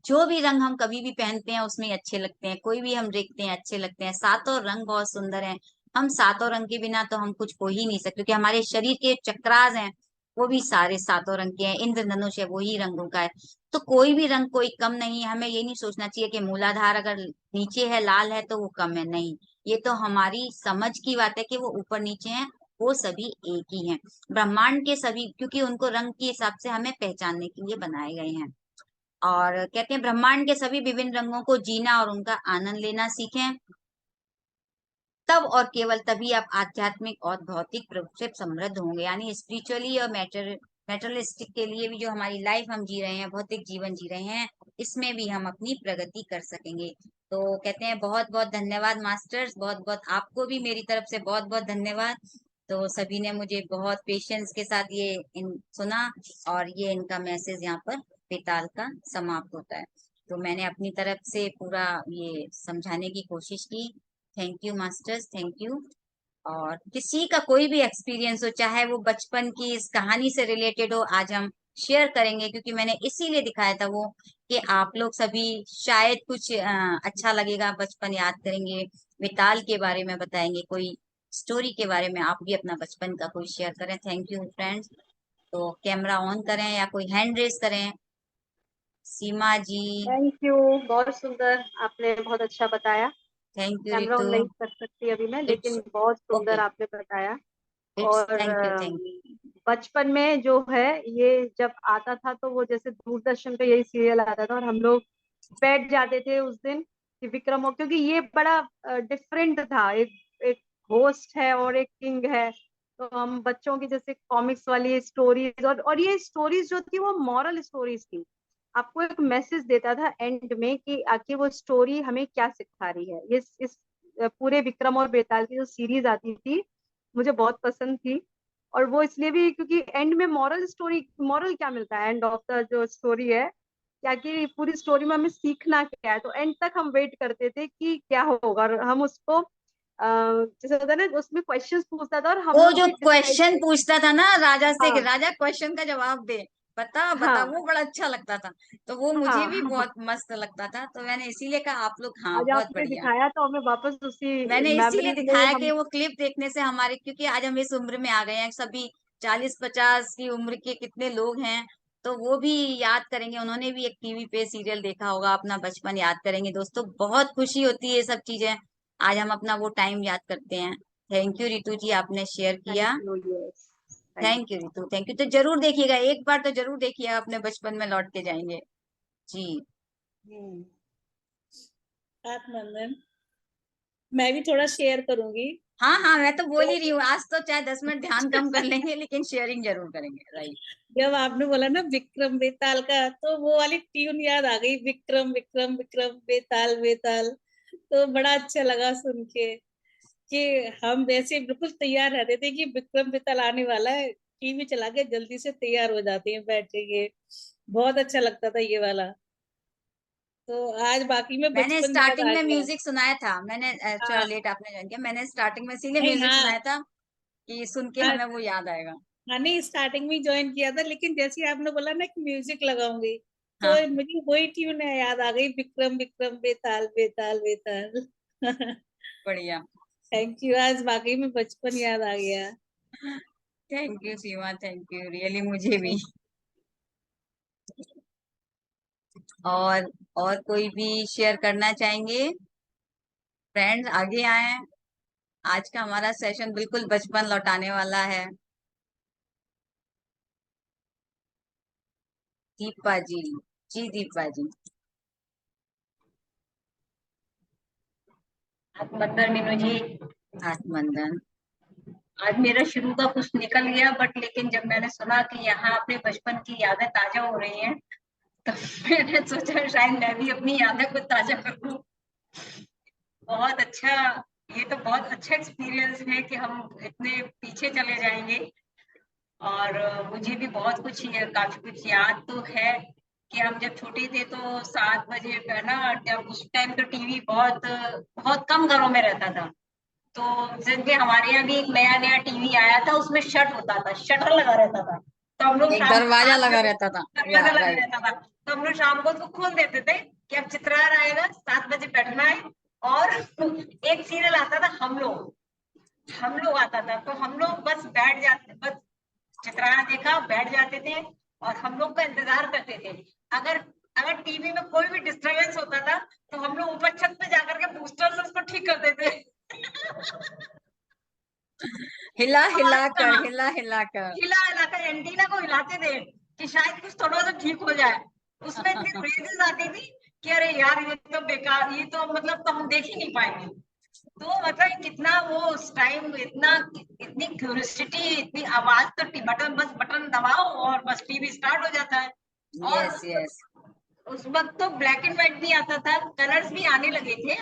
जो भी रंग हम कभी भी पहनते हैं उसमें अच्छे लगते हैं, कोई भी हम देखते हैं अच्छे लगते हैं। सातों रंग बहुत सुंदर हैं, हम सातों रंग के बिना तो हम कुछ हो ही नहीं सकते, क्योंकि हमारे शरीर के चक्रास हैं वो भी सारे सातों रंग के हैं, इंद्रधनुष है वही रंगों का है। तो कोई भी रंग कोई कम नहीं है। हमें ये नहीं सोचना चाहिए कि मूलाधार अगर नीचे है लाल है तो वो कम है, नहीं। ये तो हमारी समझ की बात है कि वो ऊपर नीचे है, वो सभी एक ही हैं। ब्रह्मांड के सभी, क्योंकि उनको रंग के हिसाब से हमें पहचानने के लिए बनाए गए हैं। और कहते हैं ब्रह्मांड के सभी विभिन्न रंगों को जीना और उनका आनंद लेना सीखें, तब और केवल तभी आप आध्यात्मिक और भौतिक रूप से समृद्ध होंगे। यानी स्पिरिचुअली और मेटरलिस्टिक के लिए भी जो हमारी लाइफ हम जी रहे हैं, भौतिक जीवन जी रहे हैं, इसमें भी हम अपनी प्रगति कर सकेंगे। तो कहते हैं बहुत बहुत धन्यवाद मास्टर्स, बहुत बहुत आपको भी मेरी तरफ से बहुत बहुत धन्यवाद। तो सभी ने मुझे बहुत पेशेंस के साथ ये सुना, और ये इनका मैसेज यहाँ पर बेताल का समाप्त होता है। तो मैंने अपनी तरफ से पूरा ये समझाने की कोशिश की। Thank you masters, thank you. और किसी का कोई भी एक्सपीरियंस हो, चाहे वो बचपन की इस कहानी से रिलेटेड हो, आज हम शेयर करेंगे, क्योंकि मैंने इसीलिए दिखाया था वो कि आप लोग सभी शायद कुछ अच्छा लगेगा, बचपन याद करेंगे, बेताल के बारे में बताएंगे, कोई स्टोरी के बारे में आप भी अपना बचपन का कोई शेयर करें। Thank you friends. तो कैमरा ऑन करें या कोई हैंड रेस करें। सीमा जी। थैंक यू, बहुत सुंदर, आपने बहुत अच्छा बताया। Thank you camera Ritu. On नहीं कर सकती अभी मैं, इट्स लेकिन बहुत सुंदर ओके। आपने बताया। इट्स और थैंक यू थैंक बचपन में जो है, ये जब आता था तो वो जैसे दूरदर्शन पे यही सीरियल आता था और हम लोग बैठ जाते थे उस दिन कि विक्रम हो, क्योंकि ये बड़ा डिफरेंट था। एक एक होस्ट है और एक किंग है, तो हम बच्चों की जैसे कॉमिक्स वाली स्टोरीज, और ये स्टोरीज जो थी वो मॉरल स्टोरीज थी। आपको एक मैसेज देता था एंड में कि आखिर वो स्टोरी हमें क्या सिखा रही है। ये इस पूरे विक्रम और बेताल की जो सीरीज आती थी मुझे बहुत पसंद थी। और वो इसलिए भी क्योंकि एंड में मॉरल स्टोरी, मॉरल क्या मिलता है एंड ऑफ द जो स्टोरी है, क्या कि पूरी स्टोरी में हमें सीखना क्या है, तो एंड तक हम वेट करते थे कि क्या होगा। और हम उसको जैसे होता है ना, उसमें क्वेश्चंस पूछता था और हम वो लोग जो भी डिसाइड क्वेश्चन कर। पूछता था ना राजा से कि हाँ राजा क्वेश्चन का जवाब दे, बता बता, हाँ वो बड़ा अच्छा लगता था। तो वो मुझे भी हाँ। बहुत मस्त लगता था, तो मैंने इसीलिए कहा आप लोग, हाँ आज बहुत आपने बढ़िया। दिखाया तो हमें वापस उसी मैंने इसीलिए मेमोरीज में दिखाया कि हम। वो क्लिप देखने से हमारे, क्योंकि आज हम इस उम्र में आ गए हैं सभी, 40-50 की उम्र के कितने लोग हैं, तो वो भी याद करेंगे। उन्होंने भी एक टीवी पे सीरियल देखा होगा, अपना बचपन याद करेंगे। दोस्तों बहुत खुशी होती है ये सब चीजें, आज हम अपना वो टाइम याद करते हैं। थैंक यू रितु जी, आपने शेयर थैंक किया। You, yes, thank thank you Ritu, thank you. तो जरूर देखिएगा, एक बार तो जरूर देखिएगा, अपने बचपन में लौट के जाएंगे जी। यू। आप नंदन, मैं भी थोड़ा शेयर करूंगी। हाँ हाँ, मैं तो बोल ही रही हूँ, आज तो चाहे 10 मिनट ध्यान कम कर लेंगे लेकिन शेयरिंग जरूर करेंगे, राइट। जब आपने बोला ना विक्रम बेताल का, तो वो वाली ट्यून याद आ गई, विक्रम विक्रम विक्रम बेताल बेताल। तो बड़ा अच्छा लगा सुन के कि हम वैसे बिल्कुल तैयार रहते थे कि विक्रम बेताल आने वाला है, टीवी चला के जल्दी से तैयार हो जाते हैं बैठे के। बहुत अच्छा लगता था ये वाला। तो आज बाकी में मैंने बचपन याद स्टार्टिंग आ में गया। म्यूजिक सुनाया था, मैंने थोड़ा हाँ। लेट आपने ज्वाइन किया, मैंने स्टार्टिंग में इसीलिए नहीं, म्यूजिक हाँ। सुनाया था कि सुन के हाँ, हमें वो याद आएगा। हाँ, नहीं स्टार्टिंग में ज्वाइन किया था, लेकिन जैसे ही आपने बोला ना कि म्यूजिक लगाऊंगी, तो हाँ, मुझे वही ट्यून याद आ गई, विक्रम विक्रम बेताल बेताल बेताल। बढ़िया। थैंक यू, आज वाकई में बचपन याद आ गया। Thank you Seema, thank you really, मुझे भी। और और कोई भी शेयर करना चाहेंगे? फ्रेंड्स आगे आए, आज का हमारा सेशन बिल्कुल बचपन लौटाने वाला है। दीपा जी, जी दीपा जी। आत्मबंधन मीनू जी, आत्मबंधन। आज मेरा शुरू का कुछ निकल गया, बट लेकिन जब मैंने सुना कि यहाँ अपने बचपन की यादें ताजा हो रही हैं, तो मैंने सोचा शायद मैं भी अपनी यादें को ताजा करूं। बहुत अच्छा, ये तो बहुत अच्छा एक्सपीरियंस है कि हम इतने पीछे चले जाएंगे। और मुझे भी बहुत कुछ काफी कुछ याद तो है कि हम जब छोटे थे तो 7 बजे का ना, जब उस टाइम तो टीवी बहुत बहुत कम घरों में रहता था। तो जैसे हमारे यहाँ भी एक नया नया टीवी आया था, उसमें शट होता था, शटर लगा रहता था। तो हम लोग एक शाम को दरवाजा 7 लगा बजे रहता था, या दरवाजा लगा राइट। रहता था, तो हम लोग शाम को उसको खोल देते थे कि अब चित्रार आएगा, 7 बजे बैठना है। और एक सीरियल आता था हम लोग आता था, तो हम लोग बस बैठ जाते, बस चित्रार देखा, बैठ जाते थे और हम लोग का इंतजार करते थे। अगर अगर टीवी में कोई भी डिस्टरबेंस होता था, तो हम लोग ऊपर छत पे जाकर के बूस्टर से उसको ठीक करते थे। हिला हिला कर, हाँ, हिला हिला कर। हिला हिला कर एंटीना को हिलाते थे कि शायद कुछ थोड़ा सा ठीक हो जाए। उसमें इतनी रेजेस आती थी कि अरे यार ये तो बेकार, ये तो मतलब तो हम देख ही नहीं पाएंगे। तो मतलब कितना वो उस टाइम इतना, इतनी क्यूरियोसिटी, इतनी आवाज, तो बटन, बस बटन दबाओ और बस टीवी स्टार्ट हो जाता है। और यस यस। उस वक्त तो ब्लैक एंड व्हाइट भी आता था, कलर्स भी आने लगे थे।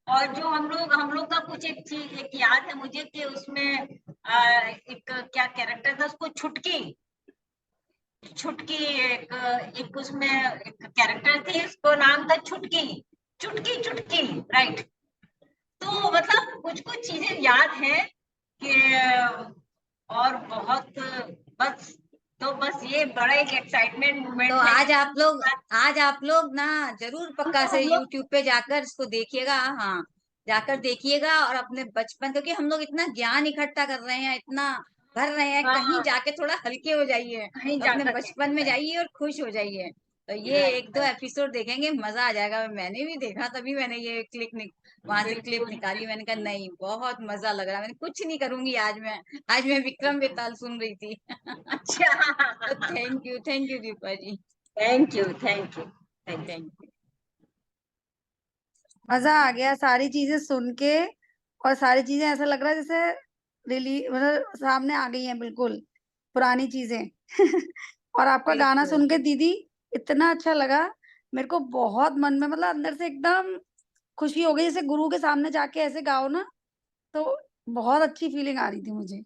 और जो हम लोग का कुछ एक चीज एक याद है मुझे कि उसमें एक क्या कैरेक्टर था, उसको छुटकी छुटकी एक एक उसमें एक कैरेक्टर थी, उसको नाम था छुटकी, चुटकी चुटकी, राइट। तो मतलब कुछ कुछ चीजें याद है कि और बहुत, बस, तो बस ये बड़ा एक एक्साइटमेंट तो मोमेंट है कि आज आप लोग ना जरूर पक्का से हम लोग यूट्यूब पे जाकर इसको देखिएगा। हाँ, जाकर देखिएगा और अपने बचपन, क्योंकि हम लोग इतना ज्ञान इकट्ठा कर रहे हैं, इतना भर रहे हैं, कहीं हाँ, जाके थोड़ा हल्के हो जाइए, कहीं अपने जाकर बचपन में जाइए और खुश हो जाइए। तो ये एक दो एपिसोड देखेंगे, मजा आ जाएगा। मैंने भी देखा, तभी मैंने ये वहां से क्लिप बिल्कुल। निकाली, मैंने कहा नहीं बहुत मजा लग रहा है, मैंने कुछ नहीं करूंगी आज मैं विक्रम बेताल सुन रही थी। तो अच्छा, thank you Deepa ji, thank you, thank you, thank you. Thank you. मजा आ गया सारी चीजें सुन के। और सारी चीजें ऐसा लग रहा है जैसे मतलब सामने आ गई हैं बिल्कुल पुरानी चीजें। और आपका गाना बिल्कुल। सुन के दीदी इतना अच्छा लगा, मेरे को बहुत मन में मतलब अंदर से एकदम खुशी हो गई, जैसे गुरु के सामने जाके ऐसे गाओ ना, तो बहुत अच्छी फीलिंग आ रही थी मुझे।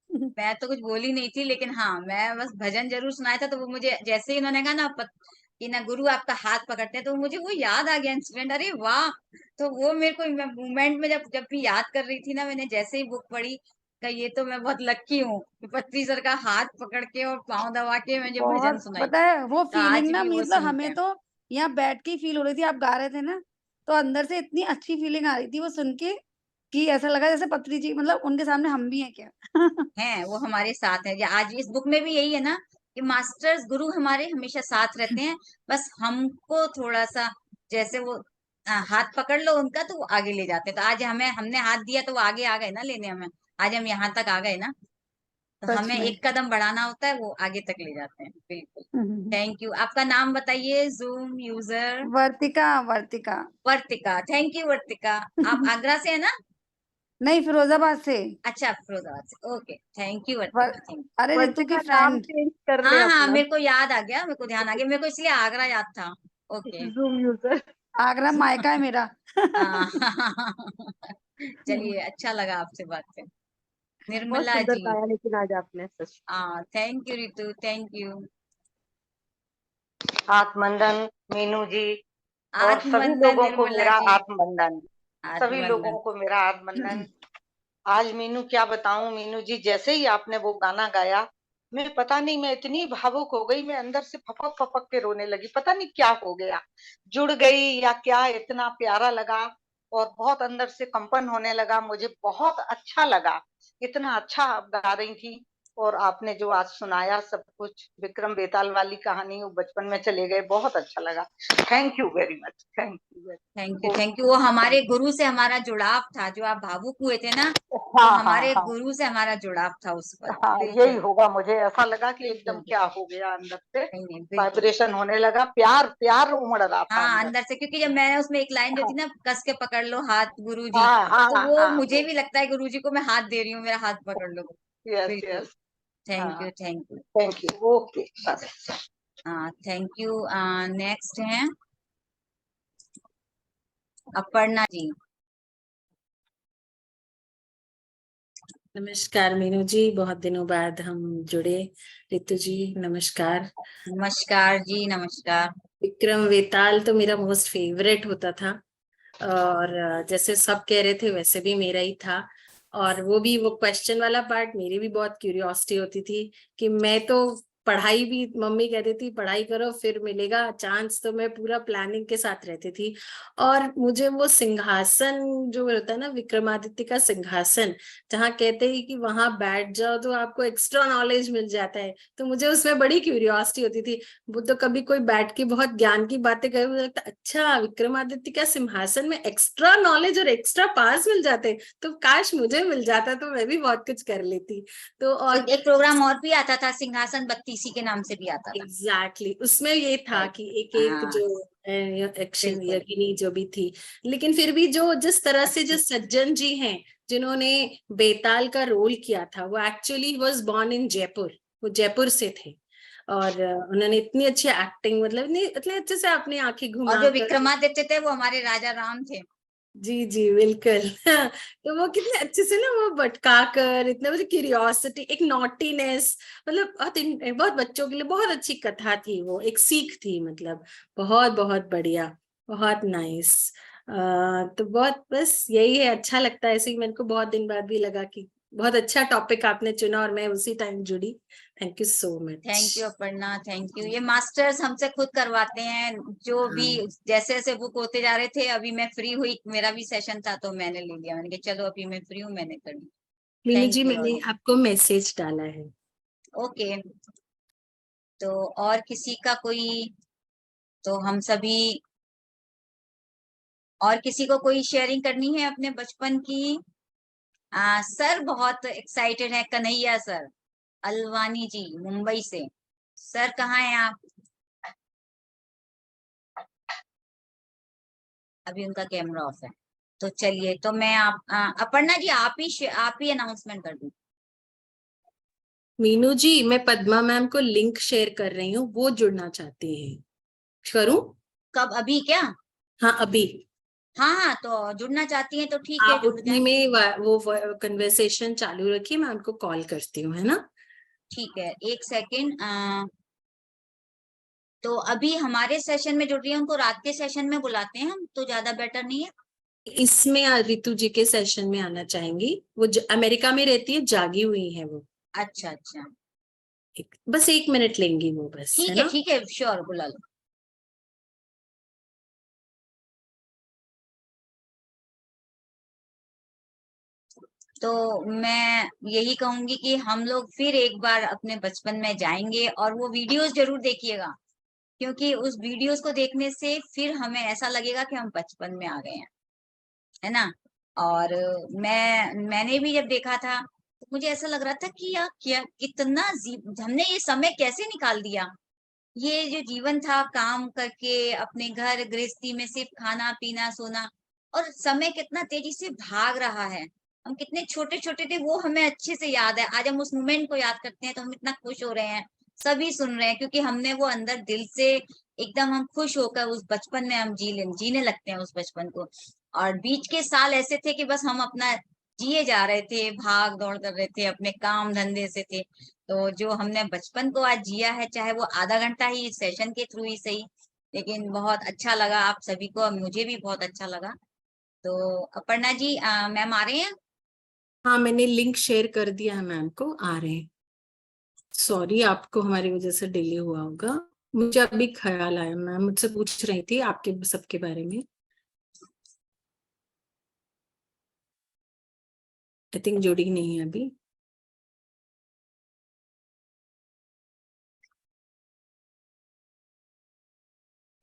मैं तो कुछ बोली नहीं थी, लेकिन हाँ मैं बस भजन जरूर सुनाया था, तो वो मुझे जैसे ही उन्होंने कहा ना कि ना गुरु आपका हाथ पकड़ते हैं, तो मुझे वो याद आ गया इंसिडेंट, अरे वाह। तो वो मेरे को मूवमेंट में जब जब भी याद कर रही थी ना, मैंने जैसे ही बुक पढ़ी का ये तो मैं बहुत लक्की हूँ कि पत्री सर का हाथ पकड़ के और पाँव दबा के मुझे भजन बहुत सुनाई। पता है वो तो आज फीलिंग ना, भी वो मतलब सुन के हमें तो यहाँ बैठ के फील हो रही थी, आप गा रहे थे ना, तो अंदर से इतनी अच्छी फीलिंग आ रही थी वो सुन के कि ऐसा लगा जैसे पत्री जी मतलब उनके सामने हम भी हैं क्या। हैं, वो हमारे साथ है। आज इस बुक में भी यही है ना कि मास्टर्स गुरु हमारे हमेशा साथ रहते हैं, बस हमको थोड़ा सा जैसे वो हाथ पकड़ लो उनका तो वो आगे ले जाते हैं। तो आज हमने हाथ दिया तो वो आगे आ गए ना लेने हमें, आज हम यहाँ तक आ गए ना, तो सच हमें में। एक कदम बढ़ाना होता है, वो आगे तक ले जाते हैं। बिल्कुल। Thank you. आपका नाम बताइए, Zoom user. Vartika, Vartika. Vartika, thank you Vartika. आप आगरा से है ना? नहीं, फिरोजाबाद से। अच्छा, फिरोजाबाद से, okay, thank you were, Vartika, thank. अरे रितु वर्षा की का नाम फ्रेंड। चेंज कर ले हाँ हाँ, अपना, मेरे को याद आ गया, मेरे को ध्यान आ गया, मेरे को इसलिए आगरा याद था। ओके। Zoom user. आगरा मायका है मेरा। हाँ। चलिए, अच्छा लगा आपसे बात कर। बहुत निर्मला सुंदर जी। गाया लेकिन आज आपने, सच। हाँ, thank you Ritu, thank you. आत्मवंदन मीनू जी, और सभी आत्मवंदन लोगों को निर्मला मेरा जी। आत्मवंदन, सभी लोगों आत्मवंदन। को मेरा आत्मवंदन। आज मीनू क्या बताऊं, मीनू जी जैसे ही आपने वो गाना गाया, मैं पता नहीं, मैं इतनी भावुक हो गई, मैं अंदर से फपक फपक के रोने लगी, पता नहीं क्या हो गया, जुड़ गई या क्या, इतना प्यारा लगा और बहुत अंदर से कंपन होने लगा, मुझे बहुत अच्छा लगा, इतना अच्छा आप गा रही थी। और आपने जो आज सुनाया सब कुछ, विक्रम बेताल वाली कहानी, वो बचपन में चले गए, बहुत अच्छा लगा। Thank you very much, thank you. Thank you, thank you. वो हमारे गुरु से हमारा जुड़ाव था, जो आप भावुक हुए थे ना, वो हाँ हाँ हमारे हाँ गुरु से हमारा जुड़ाव था उस पर। हाँ, यही बिल्कुल होगा, मुझे ऐसा लगा कि एकदम बिल्कुल। क्या हो गया अंदर से, नहीं नहीं, बिल्कुल। वाइब्रेशन होने लगा, प्यार प्यार उमड़ रहा था हाँ, अंदर। अंदर से, क्योंकि जब मैंने उसमें एक लाइन जो थी ना, कस के पकड़ लो हाथ गुरुजी, हाँ हाँ तो वो हाँ, मुझे भी लगता है गुरुजी को मैं हाथ दे रही हूँ, मेरा हाथ पकड़ लो। यस बिल्कुल। यस, थैंक हाँ, you, thank you. Thank you, okay बस। हाँ, थैंक यू। नेक्स्ट है अपर्णा जी। नमस्कार मीनू जी, बहुत दिनों बाद हम जुड़े। रितु जी नमस्कार। नमस्कार जी, नमस्कार। विक्रम वेताल तो मेरा मोस्ट फेवरेट होता था, और जैसे सब कह रहे थे वैसे भी मेरा ही था। और वो भी, वो क्वेश्चन वाला पार्ट मेरी भी बहुत क्यूरियोसिटी होती थी कि मैं तो पढ़ाई भी, मम्मी कहती थी पढ़ाई करो फिर मिलेगा चांस, तो मैं पूरा प्लानिंग के साथ रहती थी। और मुझे वो सिंहासन जो होता है ना, विक्रमादित्य का सिंहासन, जहाँ कहते हैं कि वहां बैठ जाओ तो आपको एक्स्ट्रा नॉलेज मिल जाता है, तो मुझे उसमें बड़ी क्यूरियोसिटी होती थी। वो तो कभी कोई बैठ के बहुत ज्ञान की बातें करे, मुझे लगता अच्छा विक्रमादित्य का सिंहासन में एक्स्ट्रा नॉलेज और एक्स्ट्रा पास मिल जाते, तो काश मुझे मिल जाता तो मैं भी बहुत कुछ कर लेती। तो और एक प्रोग्राम और भी आता था, सिंहासन बत्तीसी के नाम से भी आता था। एग्जैक्टली उसमें ये था राइट। कि एक एक हाँ, जो एक्शन बिल्कुल। यज्ञिनी जो भी थी, लेकिन फिर भी जो जिस तरह से जो सज्जन जी हैं जिन्होंने बेताल का रोल किया था, वो actually was born in Jaipur, वो जयपुर से थे। और उन्होंने इतनी अच्छी एक्टिंग, मतलब इतने अच्छे से अपनी आंखें और जो घुमाकर, विक्रमादित्य थे वो हमारे राजा राम थे। जी जी बिल्कुल। तो वो कितने अच्छे से ना वो भटका कर, इतना मतलब क्यूरियोसिटी, एक नॉटीनेस, मतलब बहुत बच्चों के लिए बहुत अच्छी कथा थी, वो एक सीख थी, मतलब बहुत बहुत बढ़िया, बहुत नाइस। तो बहुत बस यही है, अच्छा लगता है ऐसे ही। मेरे को बहुत दिन बाद भी लगा कि बहुत अच्छा टॉपिक आपने चुना और मैं उसी टाइम जुड़ी। Thank you so much. Thank you Aparna, thank you. ये मास्टर्स हमसे खुद करवाते हैं, जो भी जैसे जैसे बुक होते जा रहे थे। अभी मैं फ्री हुई, मेरा भी सेशन था तो मैंने ले लिया, मैंने कहा चलो अभी मैं फ्री हूँ, मैंने कर ली। Meenu thank ji you. मैंने आपको मैसेज डाला है। ओके, तो और किसी का कोई, तो हम सभी, और किसी को कोई शेयरिंग करनी है अपने बचपन की? सर बहुत एक्साइटेड है, कन्हैया सर, अलवानी जी मुंबई से। सर कहाँ हैं आप? अभी उनका कैमरा ऑफ है। तो चलिए, तो मैं अपर्णा जी आप ही अनाउंसमेंट कर दीजिए। मीनू जी मैं पद्मा मैम को लिंक शेयर कर रही हूँ, वो जुड़ना चाहती हैं, करूं? कब, अभी क्या? हाँ अभी। हाँ हाँ, तो जुड़ना चाहती हैं तो ठीक है, आप जुड़ उतनी जाए। में वो कन्वर्सेशन चालू रखिए, मैं आपको कॉल करती हूँ, है ना? ठीक है, एक सेकेंड। तो अभी हमारे सेशन में जुड़ रही है, उनको रात के सेशन में बुलाते हैं हम, तो ज्यादा बेटर नहीं है? इसमें रितु जी के सेशन में आना चाहेंगी, वो अमेरिका में रहती है, जागी हुई है वो। अच्छा अच्छा, बस 1 मिनट लेंगी वो, बस, है ना? ठीक है, श्योर, बुला लो। तो मैं यही कहूंगी कि हम लोग फिर एक बार अपने बचपन में जाएंगे, और वो वीडियोस जरूर देखिएगा, क्योंकि उस वीडियोस को देखने से फिर हमें ऐसा लगेगा कि हम बचपन में आ गए हैं, है ना? और मैंने भी जब देखा था तो मुझे ऐसा लग रहा था कि यार क्या कितना हमने ये समय कैसे निकाल दिया। ये जो जीवन था, काम करके अपने घर गृहस्थी में सिर्फ खाना पीना सोना, और समय कितना तेजी से भाग रहा है। हम कितने छोटे छोटे थे वो हमें अच्छे से याद है। आज हम उस मोमेंट को याद करते हैं तो हम इतना खुश हो रहे हैं, सभी सुन रहे हैं, क्योंकि हमने वो अंदर दिल से एकदम हम खुश होकर उस बचपन में हम जीने लगते हैं उस बचपन को। और बीच के साल ऐसे थे कि बस हम अपना जिए जा रहे थे, भाग दौड़ कर रहे थे, अपने काम धंधे से थे। तो जो हमने बचपन को आज जिया है, चाहे वो आधा घंटा ही सेशन के थ्रू ही सही, लेकिन बहुत अच्छा लगा आप सभी को, और मुझे भी बहुत अच्छा लगा। तो अपर्णा जी, मैम आ रहे हैं? हाँ, मैंने लिंक शेयर कर दिया है मैम को, आ रहे हैं। सॉरी, आपको हमारी वजह से डिले हुआ होगा। मुझे अभी ख्याल आया, मैम मुझसे पूछ रही थी आपके सबके बारे में। आई थिंक जुड़ी नहीं है अभी।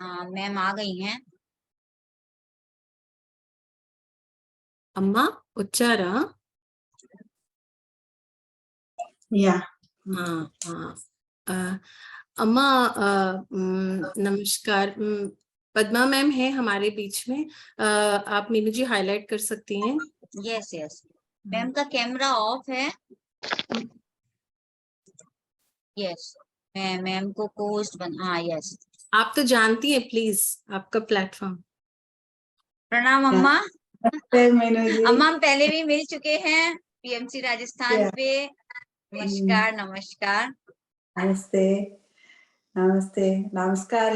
हाँ, मैम आ गई हैं। अम्मा उच्चारा। या हाँ हाँ। अम्मा, नमस्कार। पद्मा मैम है हमारे बीच में। आप मीनू जी हाईलाइट कर सकती हैं? यस यस, मैम का कैमरा ऑफ है। यस, मैम को पोस्ट हाँ यस। आप तो जानती हैं, प्लीज आपका प्लेटफॉर्म। प्रणाम अम्मा। मीनू जी। अम्मा हम पहले भी मिल चुके हैं पीएमसी राजस्थान पे। नमस्कार नमस्कार। नमस्ते नमस्ते नमस्कार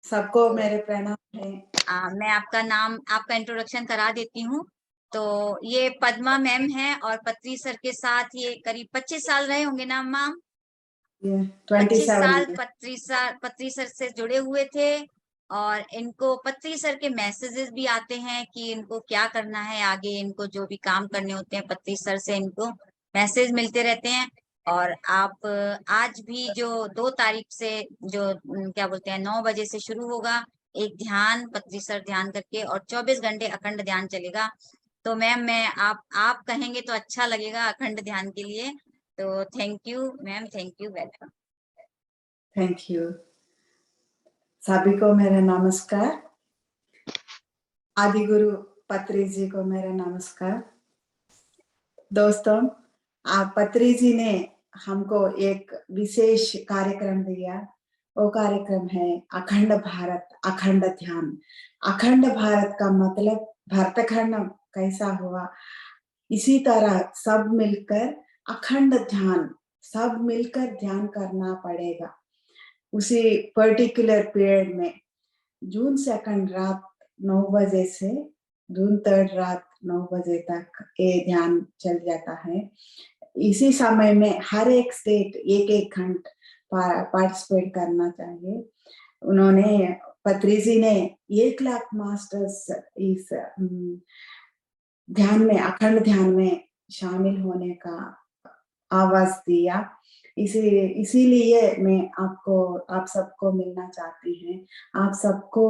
सबको मेरे प्रणाम है। मैं आपका इंट्रोडक्शन करा देती हूँ। तो ये पद्मा मैम है, और पत्री सर के साथ ये करीब 25 साल रहे होंगे ना अम्मा? 25 साल पत्री सर से जुड़े हुए थे। और इनको पत्री सर के मैसेजेस भी आते हैं कि इनको क्या करना है आगे, इनको जो भी काम करने होते हैं पत्री सर से इनको मैसेज मिलते रहते हैं। और आप आज भी जो 2 तारीख से जो क्या बोलते हैं 9 बजे से शुरू होगा एक ध्यान, पत्री सर ध्यान करके, और 24 घंटे अखंड ध्यान चलेगा। तो मैम मैं आप कहेंगे तो अच्छा लगेगा अखंड ध्यान के लिए। तो thank you ma'am, thank you, welcome. Thank you. सभी को मेरा नमस्कार। आदि गुरु पत्री जी को मेरा नमस्कार। दोस्तों, पत्री जी ने हमको एक विशेष कार्यक्रम दिया। वो कार्यक्रम है अखंड भारत अखंड ध्यान। अखंड भारत का मतलब भारतखंड कैसा हुआ, इसी तरह सब मिलकर अखंड ध्यान, सब मिलकर ध्यान करना पड़ेगा। उसी पर्टिकुलर पीरियड में जून 2 रात 9 बजे से जून 3 रात 9 बजे तक ये ध्यान चल जाता है। इसी समय में हर एक स्टेट एक घंटा पार्टिसिपेट करना चाहिए। उन्होंने पत्री जी ने 1 लाख मास्टर्स इस ध्यान में, अखंड ध्यान में शामिल होने का आवाज दिया। इसीलिए मैं आप सबको मिलना चाहती हैं। आप सबको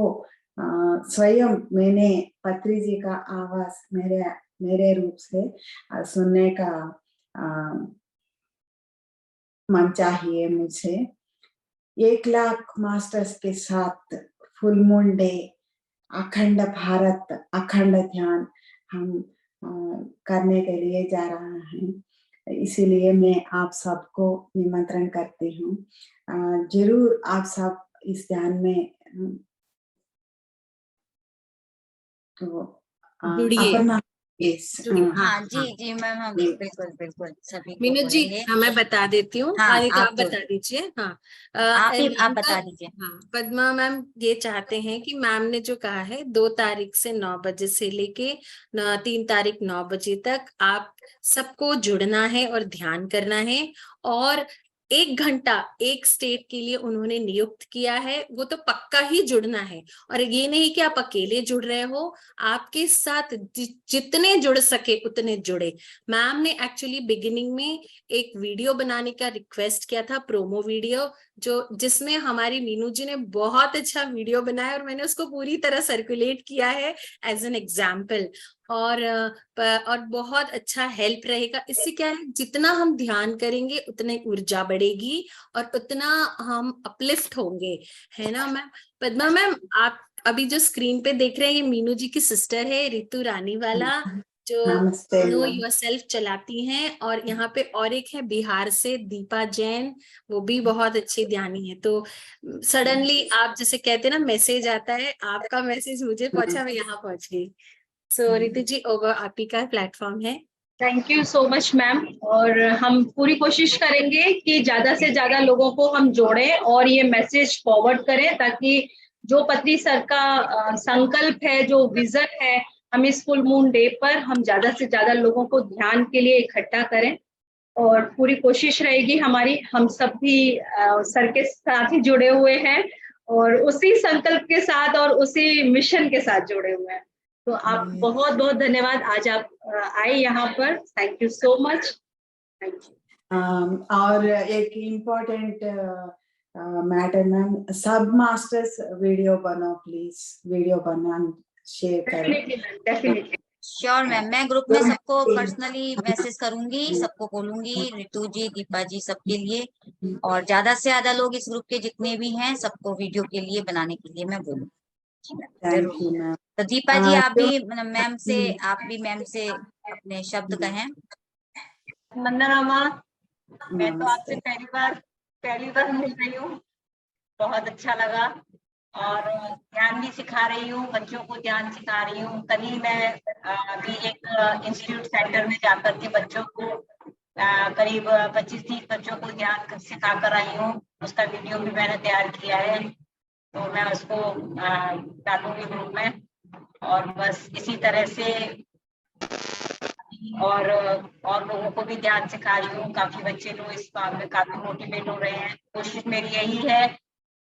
स्वयं मैंने पत्री जी का आवाज मेरे रूप से सुनने का मन चाहिए मुझे। 1 लाख मास्टर्स के साथ फुल मून डे, अखंड भारत अखंड ध्यान हम करने के लिए जा रहा है। इसीलिए मैं आप सबको निमंत्रण करती हूँ। जरूर आप सब इस ध्यान में तो अपना हाँ जी मैम, हम बिल्कुल बिल्कुल सभी को मीनू जी, बोलेंगे। मैं बता देती हूँ। हाँ, तो आप आप बता दीजिए। हाँ, आप बता दीजिए। हाँ, पद्मा मैम ये चाहते हैं कि मैम ने जो कहा है 2 तारीख से 9 बजे से लेके 3 तारीख 9 बजे तक आप सबको जुड़ना है और ध्यान करना है। और 1 घंटा एक स्टेट के लिए उन्होंने नियुक्त किया है, वो तो पक्का ही जुड़ना है। और ये नहीं कि आप अकेले जुड़ रहे हो, आपके साथ जितने जुड़ सके उतने जुड़े। मैम ने एक्चुअली बिगिनिंग में एक वीडियो बनाने का रिक्वेस्ट किया था, प्रोमो वीडियो, जिसमें हमारी मीनू जी ने बहुत अच्छा वीडियो बनाया, और मैंने उसको पूरी तरह सर्कुलेट किया है एज एन एग्जाम्पल। और बहुत अच्छा हेल्प रहेगा। इससे क्या है, जितना हम ध्यान करेंगे उतनी ऊर्जा बढ़ेगी और उतना हम अपलिफ्ट होंगे, है ना मैम? पद्मा मैम, आप अभी जो स्क्रीन पे देख रहे हैं ये मीनू जी की सिस्टर है, रितु रानी वाला, जो नमस्ते नो मैम। योरसेल्फ चलाती हैं। और यहाँ पे और एक है बिहार से दीपा जैन, वो भी बहुत अच्छी ध्यानी है। तो सडनली आप जैसे कहते हैं ना, मैसेज आता है, आपका मैसेज मुझे पहुंचा, मैं यहाँ पहुंच गई। सो रितु जी, ओवर आप ही का प्लेटफॉर्म है। Thank you so much ma'am. और हम पूरी कोशिश करेंगे कि ज्यादा से ज्यादा लोगों को हम जोड़ें और ये मैसेज फॉरवर्ड करें, ताकि जो पत्री सर का संकल्प है, जो विजन है, हम इस फुल मून डे पर हम ज्यादा से ज्यादा लोगों को ध्यान के लिए इकट्ठा करें। और पूरी कोशिश रहेगी हमारी, हम सब भी सर के साथ ही जुड़े हुए हैं और उसी संकल्प के साथ और उसी मिशन के साथ जुड़े हुए हैं। तो आप बहुत बहुत धन्यवाद, आज आप आए यहाँ पर, thank you so much. Thank you. और एक इम्पोर्टेंट मैटर मैम, सब मास्टर्स वीडियो बनाओ प्लीज, वीडियो बना शेयर करो। डेफिनेटली श्योर मैम, मैं ग्रुप में सबको पर्सनली मैसेज करूंगी, सबको बोलूंगी, रितु जी, दीपा जी, सबके लिए। और ज्यादा से ज्यादा लोग इस ग्रुप के जितने भी हैं, सबको वीडियो के लिए बनाने के लिए मैं बोलूंगी। Thank you ma'am. तो दीपा जी, आप भी मैम से अपने शब्द कहें। वंदना माँ, मैं तो आपसे पहली बार मिल रही हूँ, बहुत अच्छा लगा। और ध्यान भी सिखा रही हूँ, बच्चों को ध्यान सिखा रही हूँ। कल ही मैं अभी एक इंस्टीट्यूट सेंटर में जाकर के बच्चों को करीब 25-30 बच्चों को ध्यान सिखा कर आई हूँ। उसका वीडियो भी मैंने तैयार किया है, तो मैं उसको डालूंगी ग्रुप में। और बस इसी तरह से और लोगों को भी ध्यान सिखा रही हूँ। काफी बच्चे लोग इस काम में काफी मोटिवेट हो रहे हैं। कोशिश मेरी यही है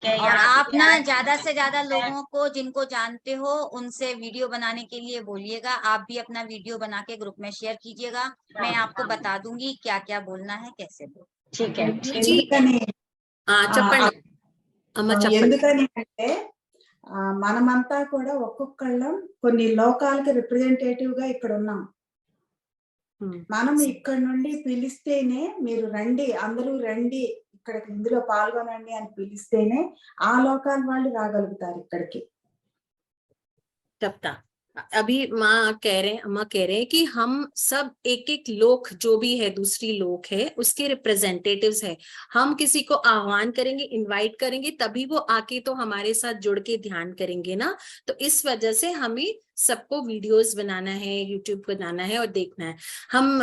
कि और आप ना ज्यादा से ज्यादा लोगों को जिनको जानते हो उनसे वीडियो बनाने के लिए बोलिएगा। आप भी अपना वीडियो बना के ग्रुप में शेयर कीजिएगा। मैं आपको बता दूंगी क्या क्या बोलना है, कैसे बोलना। ठीक है। ఎందుకని ఎందుకని అంటే మనమంతా కూడా ఒక్కొక్కళ్ళం కొన్ని లోకాలకి రిప్రజెంటేటివ్ గా ఇక్కడ ఉన్నాం. మనం ఇక్కడ నుండి పిలిస్తేనే మీరు రండి, అందరూ రండి, ఇక్కడ ఇందులో పాల్గొనండి అని పిలిస్తేనే ఆ లోకాల వాళ్ళు రాగలుగుతారు ఇక్కడికి. तब अभी अम्मा कह रहे हैं कि हम सब एक एक लोक जो भी है, दूसरी लोक है, उसके रिप्रेजेंटेटिव्स है। हम किसी को आह्वान करेंगे, इनवाइट करेंगे, तभी वो आके तो हमारे साथ जुड़ के ध्यान करेंगे ना। तो इस वजह से हमें सबको वीडियोस बनाना है, यूट्यूब को बनाना है और देखना है।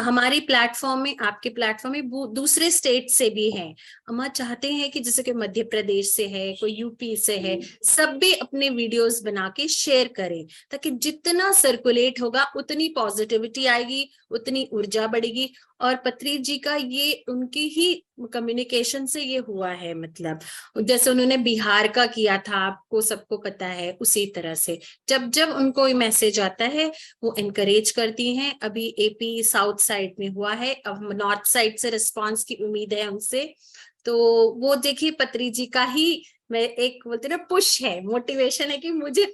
हमारी प्लेटफॉर्म में, आपके प्लेटफॉर्म में दूसरे स्टेट से भी हैं। हम चाहते हैं कि जैसे कि मध्य प्रदेश से है, कोई यूपी से है, सब भी अपने वीडियोस बना के शेयर करें, ताकि जितना सर्कुलेट होगा उतनी पॉजिटिविटी आएगी, उतनी ऊर्जा बढ़ेगी। और पत्री जी का ये उनकी ही कम्युनिकेशन से ये हुआ है, मतलब जैसे उन्होंने बिहार का किया था, आपको सबको पता है, उसी तरह से जब जब उनको मैसेज आता है वो एनकरेज करती हैं। अभी एपी साउथ साइड में हुआ है, अब नॉर्थ साइड से रिस्पांस की उम्मीद है उनसे। तो वो देखिए पत्री जी का ही मैं एक बोलते ना पुश है, मोटिवेशन है कि मुझे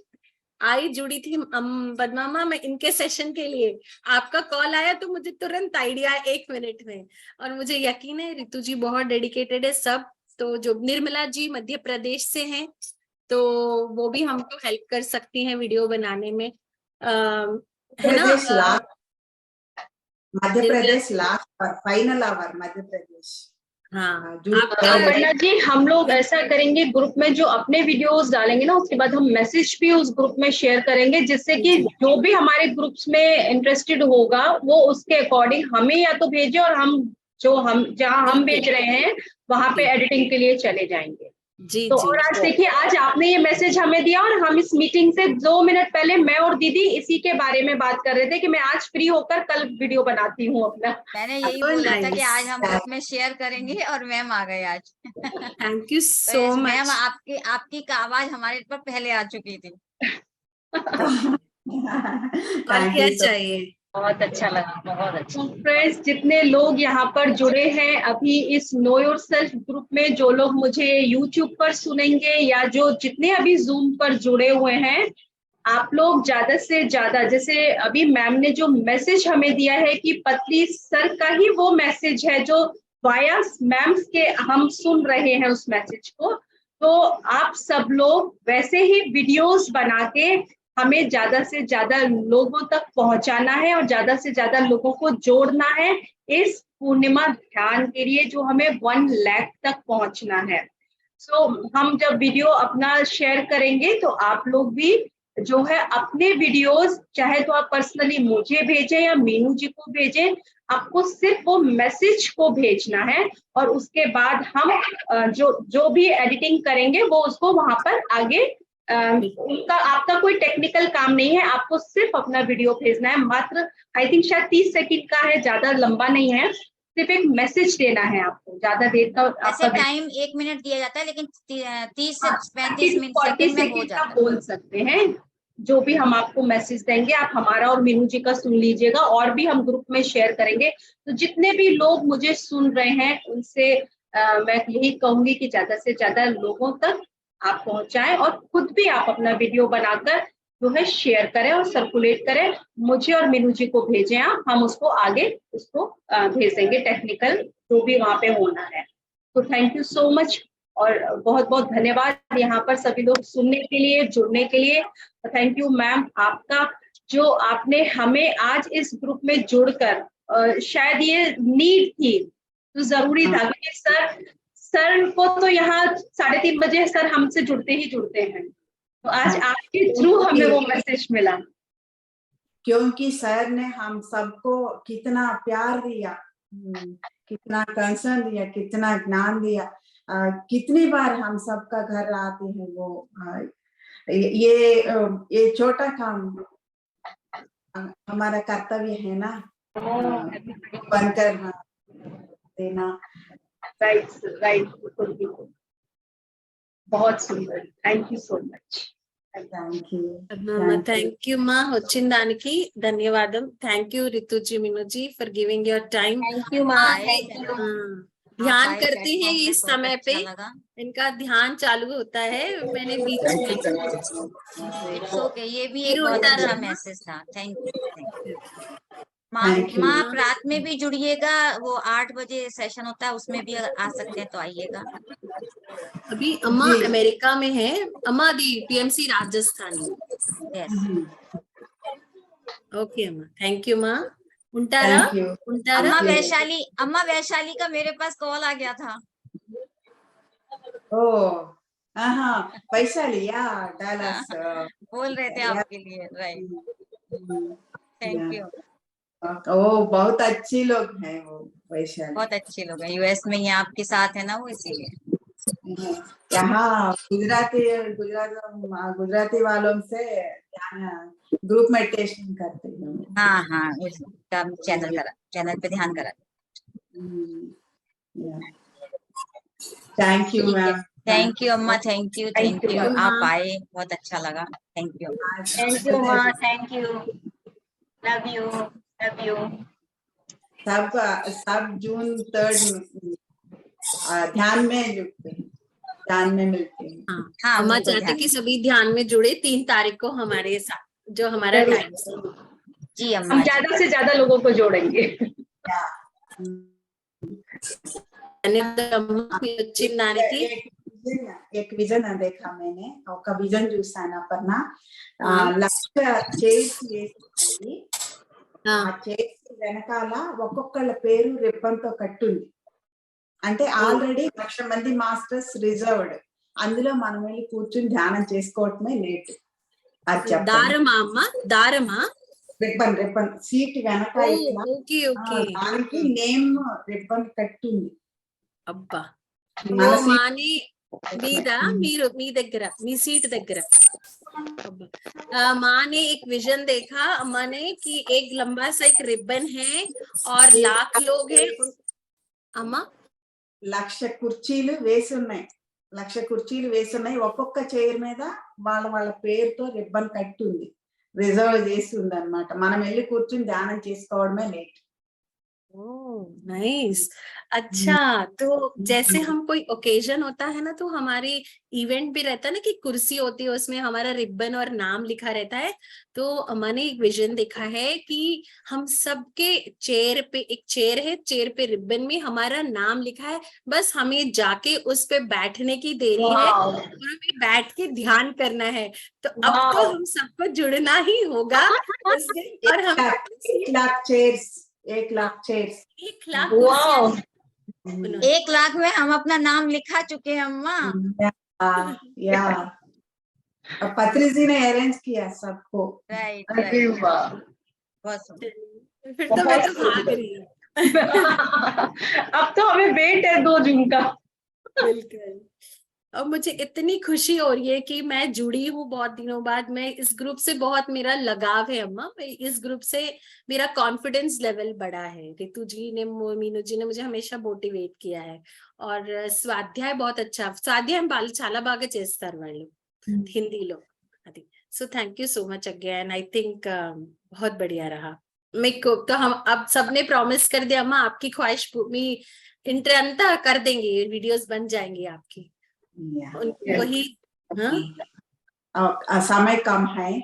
आई जुड़ी थी बदमामा मैं इनके सेशन के लिए, आपका कॉल आया तो मुझे तुरंत आइडिया 1 मिनट में। और मुझे यकीन है रितु जी बहुत डेडिकेटेड है सब। तो जो निर्मला जी मध्य प्रदेश से हैं, तो वो भी हमको हेल्प कर सकती हैं वीडियो बनाने में, है ना। Madhya Pradesh last final our Madhya Pradesh. हाँ, वंदना जी, हम लोग ऐसा करेंगे, ग्रुप में जो अपने वीडियोस डालेंगे ना, उसके बाद हम मैसेज भी उस ग्रुप में शेयर करेंगे, जिससे कि जो भी हमारे ग्रुप्स में इंटरेस्टेड होगा वो उसके अकॉर्डिंग हमें या तो भेजे, और हम जहाँ हम भेज रहे हैं वहां पे एडिटिंग के लिए चले जाएंगे। जी, तो जी, और आज देखिए, आज आपने ये मैसेज हमें दिया और हम इस मीटिंग से 2 मिनट पहले मैं और दीदी इसी के बारे में बात कर रहे थे कि मैं आज फ्री होकर कल वीडियो बनाती हूँ अपना। मैंने यही बोला था कि आज हम ग्रुप में शेयर करेंगे और मैम आ गए आज। Thank you so much ma'am, आपकी आवाज हमारे पर पहले आ चुकी थी। और क्या चाहिए। बहुत अच्छा लगा, बहुत अच्छा। फ्रेंड्स, जितने लोग यहाँ पर जुड़े हैं अभी इस नो योरसेल्फ ग्रुप में, जो लोग मुझे यूट्यूब पर सुनेंगे या जो जितने अभी जूम पर जुड़े हुए हैं, आप लोग ज्यादा से ज्यादा, जैसे अभी मैम ने जो मैसेज हमें दिया है कि पत्री सर का ही वो मैसेज है जो वाया मैम्स के हम सुन रहे हैं उस मैसेज को। तो आप सब लोग वैसे ही वीडियोस बना के हमें ज्यादा से ज्यादा लोगों तक पहुंचाना है और ज्यादा से ज्यादा लोगों को जोड़ना है इस पूर्णिमा ध्यान के लिए, जो हमें 1 लाख तक पहुंचना है। सो हम जब वीडियो अपना शेयर करेंगे तो आप लोग भी जो है अपने वीडियोस, चाहे तो आप पर्सनली मुझे भेजें या मीनू जी को भेजें, आपको सिर्फ वो मैसेज को भेजना है और उसके बाद हम जो भी एडिटिंग करेंगे वो उसको वहां पर आगे उनका आपका कोई टेक्निकल काम नहीं है, आपको सिर्फ अपना वीडियो भेजना है। मात्र आई थिंक शायद 30 सेकंड का है, ज्यादा लंबा नहीं है, सिर्फ एक मैसेज देना है आपको। ज्यादा देर का ऐसे टाइम 1 मिनट दिया जाता है, लेकिन 30 से 35 मिनट सेकंड में हो जाता है। बोल सकते हैं जो भी हम आपको मैसेज देंगे, आप हमारा और मीनू जी का सुन लीजिएगा, और भी हम ग्रुप में शेयर करेंगे। तो जितने भी लोग मुझे सुन रहे हैं उनसे मैं यही कहूंगी कि ज्यादा से ज्यादा लोगों तक आप पहुंचाएं और खुद भी आप अपना वीडियो बनाकर जो है शेयर करें और सर्कुलेट करें। मुझे और मीनू जी को भेजें आप, हम उसको आगे उसको भेज देंगे, टेक्निकल जो भी वहां पे होना है। तो थैंक यू सो मच और बहुत बहुत धन्यवाद यहाँ पर सभी लोग सुनने के लिए, जुड़ने के लिए। थैंक यू मैम आपका, जो आपने हमें आज इस ग्रुप में जुड़कर, शायद ये नीड थी तो जरूरी था, क्योंकि सर को तो यहाँ 3:30 बजे सर हमसे जुड़ते ही जुड़ते हैं, तो आज आपके थ्रू हमें वो मैसेज मिला। क्योंकि सर ने हम सबको कितना प्यार दिया, कितना कंसर्न दिया, कितना ज्ञान दिया, कितनी बार हम सबका घर आते हैं। वो ये छोटा काम हमारा कर्तव्य है ना, बनकर देना। राइट, बहुत सुंदर, thank you so much. Thank you మా, వచ్చిన దానికి ధన్యవాదం. Thank you Ritu ji, Meenu ji for giving your time. Thank you माँ, थैंक यू। ध्यान करते हैं इस समय पे, इनका ध्यान चालू होता है, मैंने बीच में ओके, ये भी एक बहुत अच्छा मैसेज था। थैंक यू माँ। आप रात में भी जुड़िएगा, वो 8 बजे सेशन होता है, उसमें भी अगर आ सकते हैं तो आइएगा। अभी अम्मा अमेरिका में है, अम्मा दी टीएमसी राजस्थान में। ओके अम्मा, थैंक यू माँ, ఉంటారా? अम्मा वैशाली का मेरे पास कॉल आ गया था। वैशाली या डालस बोल रहे थे आपके लिए, राइट। Thank you. बहुत अच्छी लोग हैं वो, वैशाली बहुत अच्छे लोग हैं, यूएस में ही आपके साथ है ना वो, इसीलिए। यहाँ गुजराती वालों से ग्रुप मेडिटेशन करते हैं। हाँ, उसका चैनल पे ध्यान करा। Thank you ma'am. Thank you अम्मा, थैंक यू। आप आए, बहुत अच्छा लगा। थैंक यू माँ, थैंक यू, लव यू। सब जून 3 ध्यान में जुड़ते हैं, ध्यान में मिलते हैं। हाँ, अम्मा चाहते कि सभी ध्यान में जुड़े 3 तारीख को हमारे साथ, जो हमारा टाइम। जी अम्मा, हम ज्यादा से ज्यादा लोगों को जोड़ेंगे। एक विजन देखा मैंने, ఒక విజన్ చూసాను అపర్ణ. లక్ష చైర్స్ వేసి ఆ చైర్స్ వెనకాల ఒక్కొక్కళ్ళ పేరు రిబ్బన్ తో కట్టుంది. అంటే ఆల్రెడీ 1,00,000 మంది మాస్టర్స్ రిజర్వ్డ్, అందులో మనం వెళ్ళి కూర్చుని ధ్యానం చేసుకోవటమే లేట్. అది దారమా రిబ్బన్ సీట్ వెనక దానికి నేమ్ రిబ్బన్ కట్టుంది. అబ్బా, మాని మీద మీరు మీ దగ్గర, మీ సీట్ దగ్గర माँ ने एक विजन देखा, अम्मा ने कि एक लंबा सा एक रिबन है और लाख लोग हैं अम्मा. 1,00,000 కుర్చీలు వేసి ఉన్నాయి, ఒక్కొక్క చైర్ మీద వాళ్ళ పేరుతో రిబ్బన్ కట్టి ఉంది, రిజర్వ్ చేసి ఉంది అన్నమాట. మనం వెళ్ళి కూర్చుని ధ్యానం చేసుకోవడమే లేట్. Oh nice. अच्छा, तो जैसे हम कोई ओकेजन होता है ना, तो हमारे इवेंट भी रहता है ना कि कुर्सी होती है, उसमें हमारा रिबन और नाम लिखा रहता है। तो मैंने एक विजन देखा है कि हम सबके चेयर पे, एक चेयर है, चेयर पे रिबन में हमारा नाम लिखा है, बस हमें जाके उस पे बैठने की देरी है वाओ और हमें बैठ के ध्यान करना है। तो अब तो वाओ हम सबको जुड़ना ही होगा उस दिन, और हम 1,00,000 चेयर्स, 1,00,000 चेयर्स। 1,00,000 वाओ कुर्सियां उन्होंने। 1 लाख में हम अपना नाम लिखा चुके हैं अम्मा। या अब पत्री जी ने अरेंज किया सबको। राइट अरे राइट, वाह बहुत सुंदर। चलिए, फिर तो मैं तो भाग रही हूँ। अब तो हमें वेट है 2 जून का। बिल्कुल। और मुझे इतनी खुशी हो रही है कि मैं जुड़ी हूँ बहुत दिनों बाद। मैं इस ग्रुप से बहुत, मेरा लगाव है अम्मा, मैं इस ग्रुप से, मेरा कॉन्फिडेंस लेवल बढ़ा है। रितु जी ने, मीनू जी ने मुझे हमेशा मोटिवेट किया है। और स्वाध्याय बहुत अच्छा, स्वाध्याय बाल చాలా బాగా చేస్తారు వాళ్ళు హిందీలో అది। So thank you so much again. I think बहुत बढ़िया रहा। मेरे को तो, हम अब सबने प्रॉमिस कर दिया अम्मा, आपकी ख्वाहिश मी इंटरंता कर देंगे, वीडियोस बन जाएंगी आपकी। वही, हाँ समय कम है,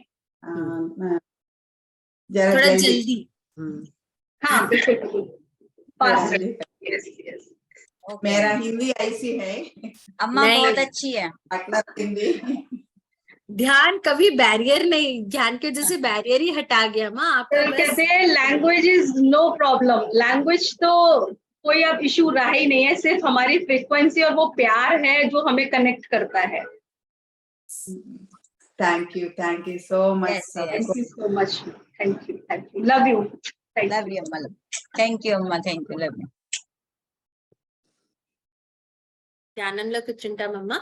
जरा थोड़ा जल्दी। जल्दी। हाँ बिल्कुल फास्ट। जल्दी। यस यस ओके मेरा हिंदी ऐसी है, अम्मा, नहीं, बहुत अच्छी है। मतलब हिंदी। ध्यान कभी बैरियर नहीं, ध्यान के वजह से बैरियर ही हटा गया माँ आपका। बस कहते हैं language is no problem, language तो कोई अब इशू रहा ही नहीं है, सिर्फ हमारी फ्रीक्वेंसी और वो प्यार है जो हमें कनेक्ट करता है। Thank you so much Yes, yes. Thank you so much, thank you, love you, love you अम्मा, थैंक यू अम्मा, थैंक यू, लव यू। ध्यानम कुछ चिंता मम्मा।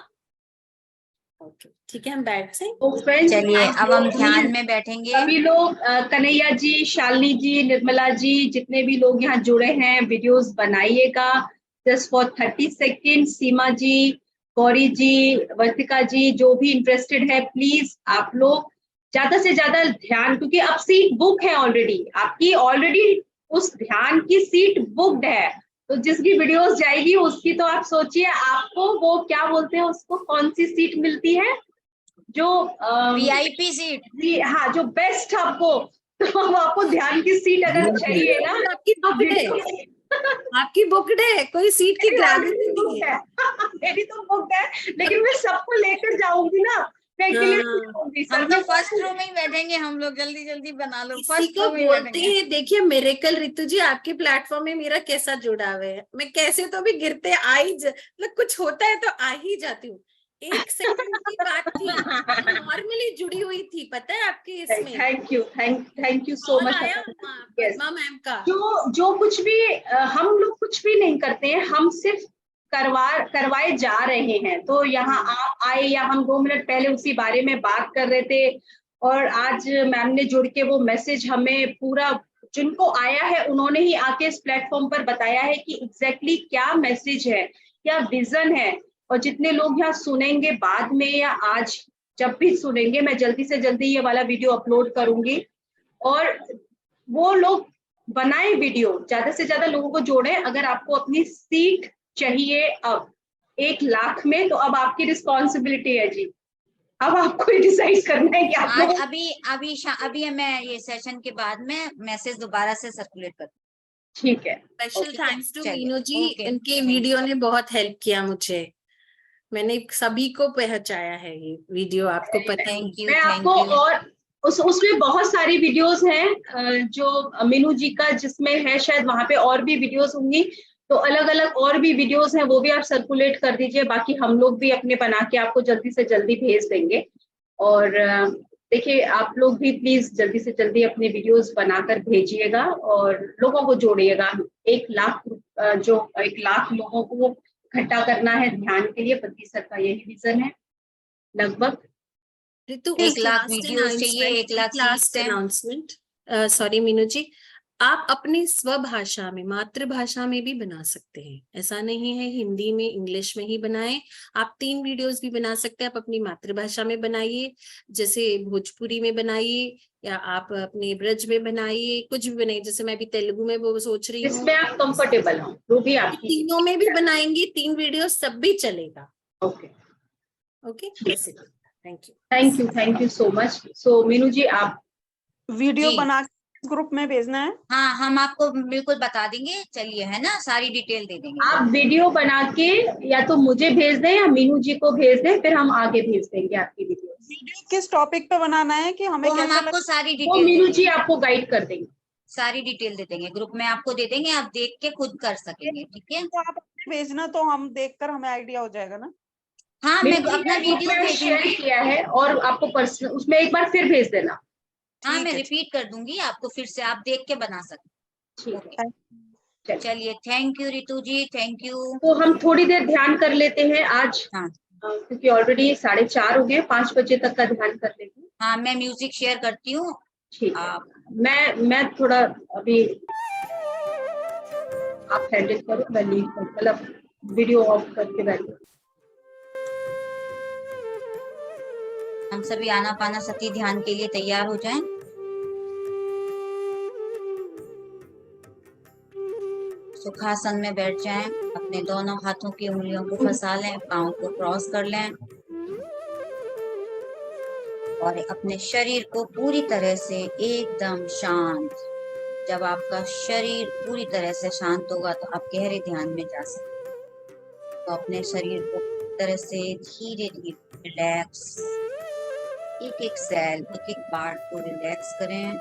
ओके ठीक है, हम बैठ से। तो फ्रेंड्स चलिए अब हम ध्यान में बैठेंगे। सभी लोग, कन्हैया जी, शालिनी जी, निर्मला जी, जितने भी लोग यहाँ जुड़े हैं, वीडियोस बनाइएगा जस्ट फॉर 30 सेकेंड। सीमा जी, गौरी जी, वर्तिका जी, जो भी इंटरेस्टेड है, प्लीज आप लोग ज्यादा से ज्यादा ध्यान, क्योंकि अब सीट बुक है ऑलरेडी, आपकी ऑलरेडी उस ध्यान की सीट बुक्ड है। तो जिसकी वीडियोस जाएगी उसकी, तो आप सोचिए आपको वो क्या बोलते हैं उसको, कौन सी सीट मिलती है जो वीआईपी सीट। हाँ, जो बेस्ट आपको, तो आपको ध्यान की सीट अगर चाहिए ना, आपकी बुकड है, आपकी बुकड है, कोई सीट की ग्रैविटी नहीं है। मेरी तो बुक है, लेकिन मैं सबको लेकर जाऊंगी ना, मैं अकेले नहीं जाऊंगी। हम तो फर्स्ट रो में ही बैठेंगे, हम लोग जल्दी जल्दी बना लो, इसी फर्स्ट को रो में बोलते बैठेंगे। हैं, देखिए मिरेकल। रितु जी आपके प्लेटफॉर्म में मेरा कैसा जुड़ाव है, मैं कैसे तो भी गिरते मतलब कुछ होता है तो आ ही जाती हूँ। 1 सेकंड की बात थी, नॉर्मली जुड़ी हुई थी, पता है आपके इसमें। Thank you so much Padma ma'am का। जो कुछ भी हम लोग कुछ भी नहीं करते हैं, हम सिर्फ करवाए जा रहे हैं। तो यहाँ आप आए, या हम 2 मिनट पहले उसी बारे में बात कर रहे थे, और आज मैम ने जुड़ के वो मैसेज हमें पूरा, जिनको आया है उन्होंने ही आके इस प्लेटफॉर्म पर बताया है कि एग्जैक्टली क्या मैसेज है, क्या विजन है। और जितने लोग यहाँ सुनेंगे बाद में या आज जब भी सुनेंगे, मैं जल्दी से जल्दी ये वाला वीडियो अपलोड करूंगी, और वो लोग बनाए वीडियो, ज्यादा से ज्यादा लोगों को जोड़े। अगर आपको अपनी सीट चाहिए अब 1,00,000 में, तो अब आपकी रिस्पॉन्सिबिलिटी है जी, अब आपको डिसाइड करना है कि आप अभी मैं ये सेशन के बाद में मैसेज दोबारा से सर्कुलेट कर। ठीक है। स्पेशल थैंक्स टू चलिए, मीनू जी, ओके, इनके वीडियो ने बहुत हेल्प किया मुझे, मैंने सभी को पहुंचाया है ये वीडियो, आपको पता है। मैं आपको, और उसमें बहुत सारी वीडियोस हैं जो मीनू जी का जिसमें है, शायद वहां पे और भी वीडियोस होंगी, तो अलग अलग और भी वीडियोस हैं, वो भी आप सर्कुलेट कर दीजिए। बाकी हम लोग भी अपने बना के आपको जल्दी से जल्दी भेज देंगे। और देखिए, आप लोग भी प्लीज जल्दी से जल्दी अपने वीडियोस बनाकर भेजिएगा और लोगों को जोड़िएगा। 1,00,000 लोगों को इकट्ठा करना है ध्यान के लिए, पति सर का यही विजन है लगभग। ऋतु 1,00,000 वीडियोस चाहिए, 1,00,000 last announcement. Sorry Meenu ji, आप अपनी स्वभाषा में, मातृभाषा में भी बना सकते हैं, ऐसा नहीं है हिंदी में इंग्लिश में ही बनाएं। आप 3 वीडियोस भी बना सकते हैं, आप अपनी मातृभाषा में बनाइए, जैसे भोजपुरी में बनाइए, या आप अपने ब्रज में बनाइए, कुछ भी बनाइए। जैसे मैं अभी तेलुगु में वो सोच रही हूँ, जिसमें आप कंफर्टेबल हो वो भी आपकी। तीनों में भी बनाएंगी, 3 वीडियो सब भी चलेगा। ओके ओके, बस इतना। Thank you. Thank you so much. So Meenu ji, आप वीडियो जी। बना के ग्रुप में भेजना है। हाँ, हम आपको बिल्कुल बता देंगे, चलिए, है ना, सारी डिटेल दे देंगे। आप वीडियो बना के या तो मुझे भेज दें या मीनू जी को भेज दें, फिर हम आगे भेज देंगे आपकी वीडियो। वीडियो किस टॉपिक पे बनाना है कि हमें तो हम कैसा आपको सारी वो डिटेल दे मीनू जी देंगे, आपको गाइड कर देंगे। सारी डिटेल दे देंगे, ग्रुप में आपको दे देंगे, आप देख के खुद कर सकेंगे, ठीक है। तो आप भेजना, तो हम देखकर हमें आइडिया हो जाएगा ना। हाँ, मैं मीनू जी अपना ने ग्रुप वीडियो में शेयर भेजूंगी। किया है और आपको पर्सनल उसमें एक बार फिर भेज देना। हाँ, ठीक मैं है, रिपीट कर दूंगी आपको, फिर से आप देख के बना सकते। ठीक ओके, है, चलिए। चलिए, thank you Ritu ji, thank you. तो हम थोड़ी देर ध्यान कर लेते हैं आज, हाँ क्योंकि ऑलरेडी 4:30 हो गए, 5 बजे तक का ध्यान कर लेते हैं। हाँ, मैं म्यूजिक शेयर करती हूँ। ठीक है, आप मैं थोड़ा अभी आप हैंडल करो, मैं लीव मतलब वीडियो ऑफ करके बैठो। हम सभी आनापाना सती ध्यान के लिए तैयार हो जाएं। सुखासन में बैठ जाएं, अपने दोनों हाथों की उंगलियों को फंसा लें, पाँव को क्रॉस कर लें और अपने शरीर को पूरी तरह से एकदम शांत। जब आपका शरीर पूरी तरह से शांत होगा तो आप गहरे ध्यान में जा सकते। तो अपने शरीर को पूरी तरह से धीरे धीरे रिलैक्स, एक एक सेल, एक एक पार्ट को रिलैक्स करें।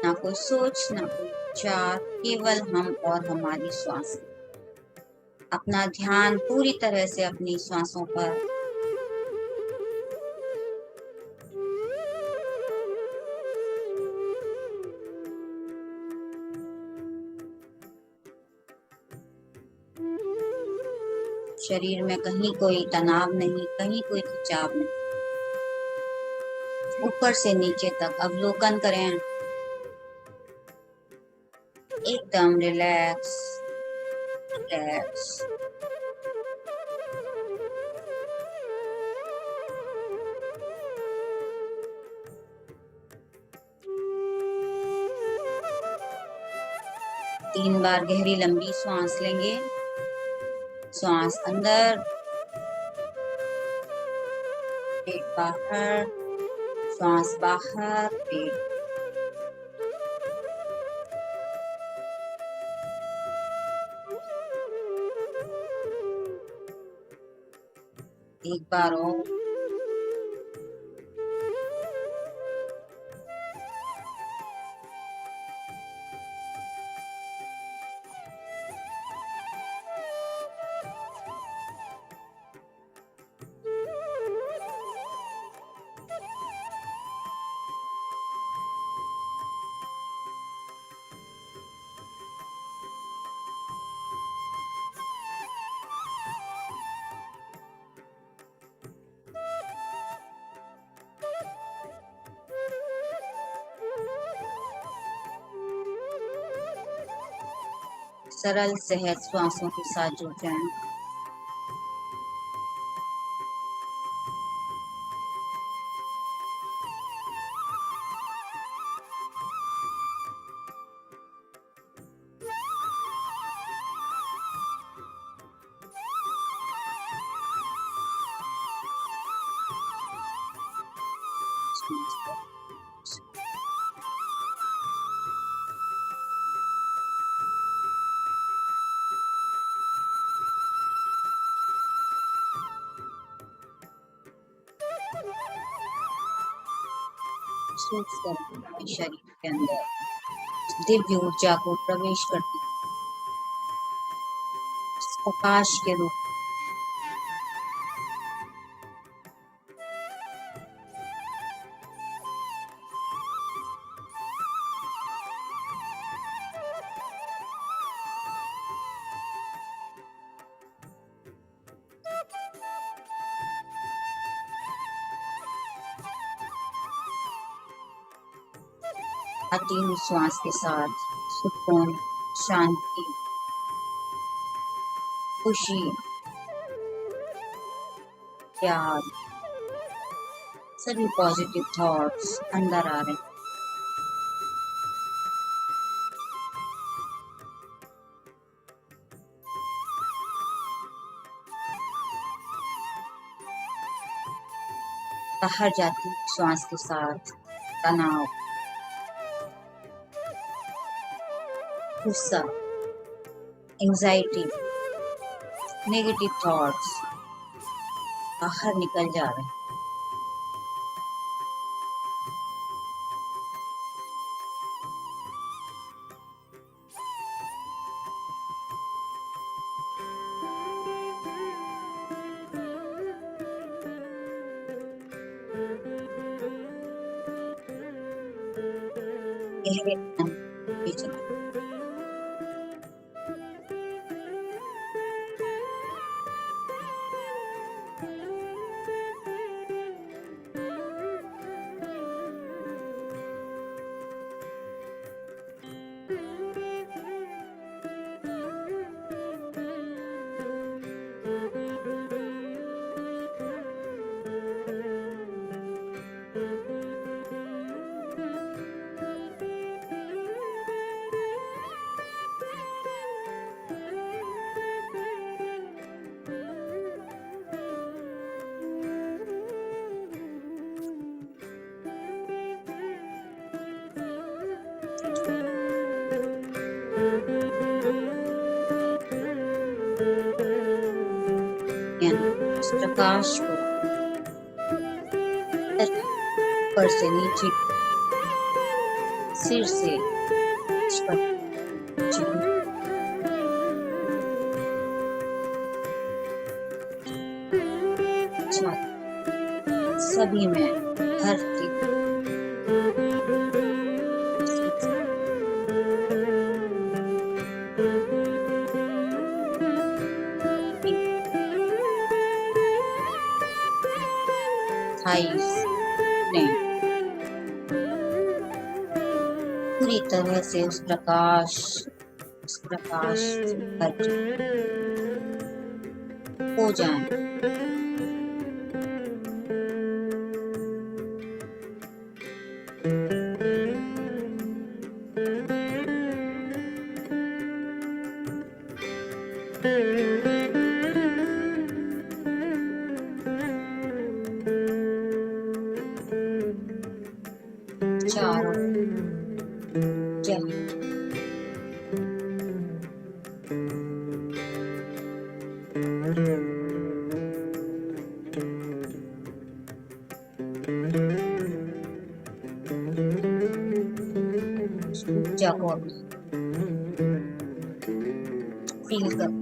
ना कोई सोच, ना कोई विचार, केवल हम और हमारी श्वास। अपना ध्यान पूरी तरह से अपनी श्वासों पर। शरीर में कहीं कोई तनाव नहीं, कहीं कोई खिंचाव नहीं। ऊपर से नीचे तक अवलोकन करें, एकदम रिलैक्स रिलैक्स। तीन बार गहरी लंबी सांस लेंगे। सांस अंदर, पेट बाहर, सांस बाहर, पेट। एक बार और, सरल सहज श्वासों के साथ जुड़ जाएं। महसूस करते हैं शरीर के अंदर दिव्य ऊर्जा को प्रवेश करती है, प्रकाश के रूप। तीन श्वास के साथ सुकून, शांति, खुशी, प्यार, सभी पॉजिटिव थॉट्स अंदर आ रहे हैं। बाहर जाती श्वास के साथ तनाव, गुस्सा, एंजाइटी, नेगेटिव थॉट्स बाहर निकल जा रहे हैं। गहरे नीचे उस प्रकाश को ऊपर से नीचे, सिर से सभी में धरती ने पूरी तरह से उस प्रकाश हो जाए। चारों जगह फील कर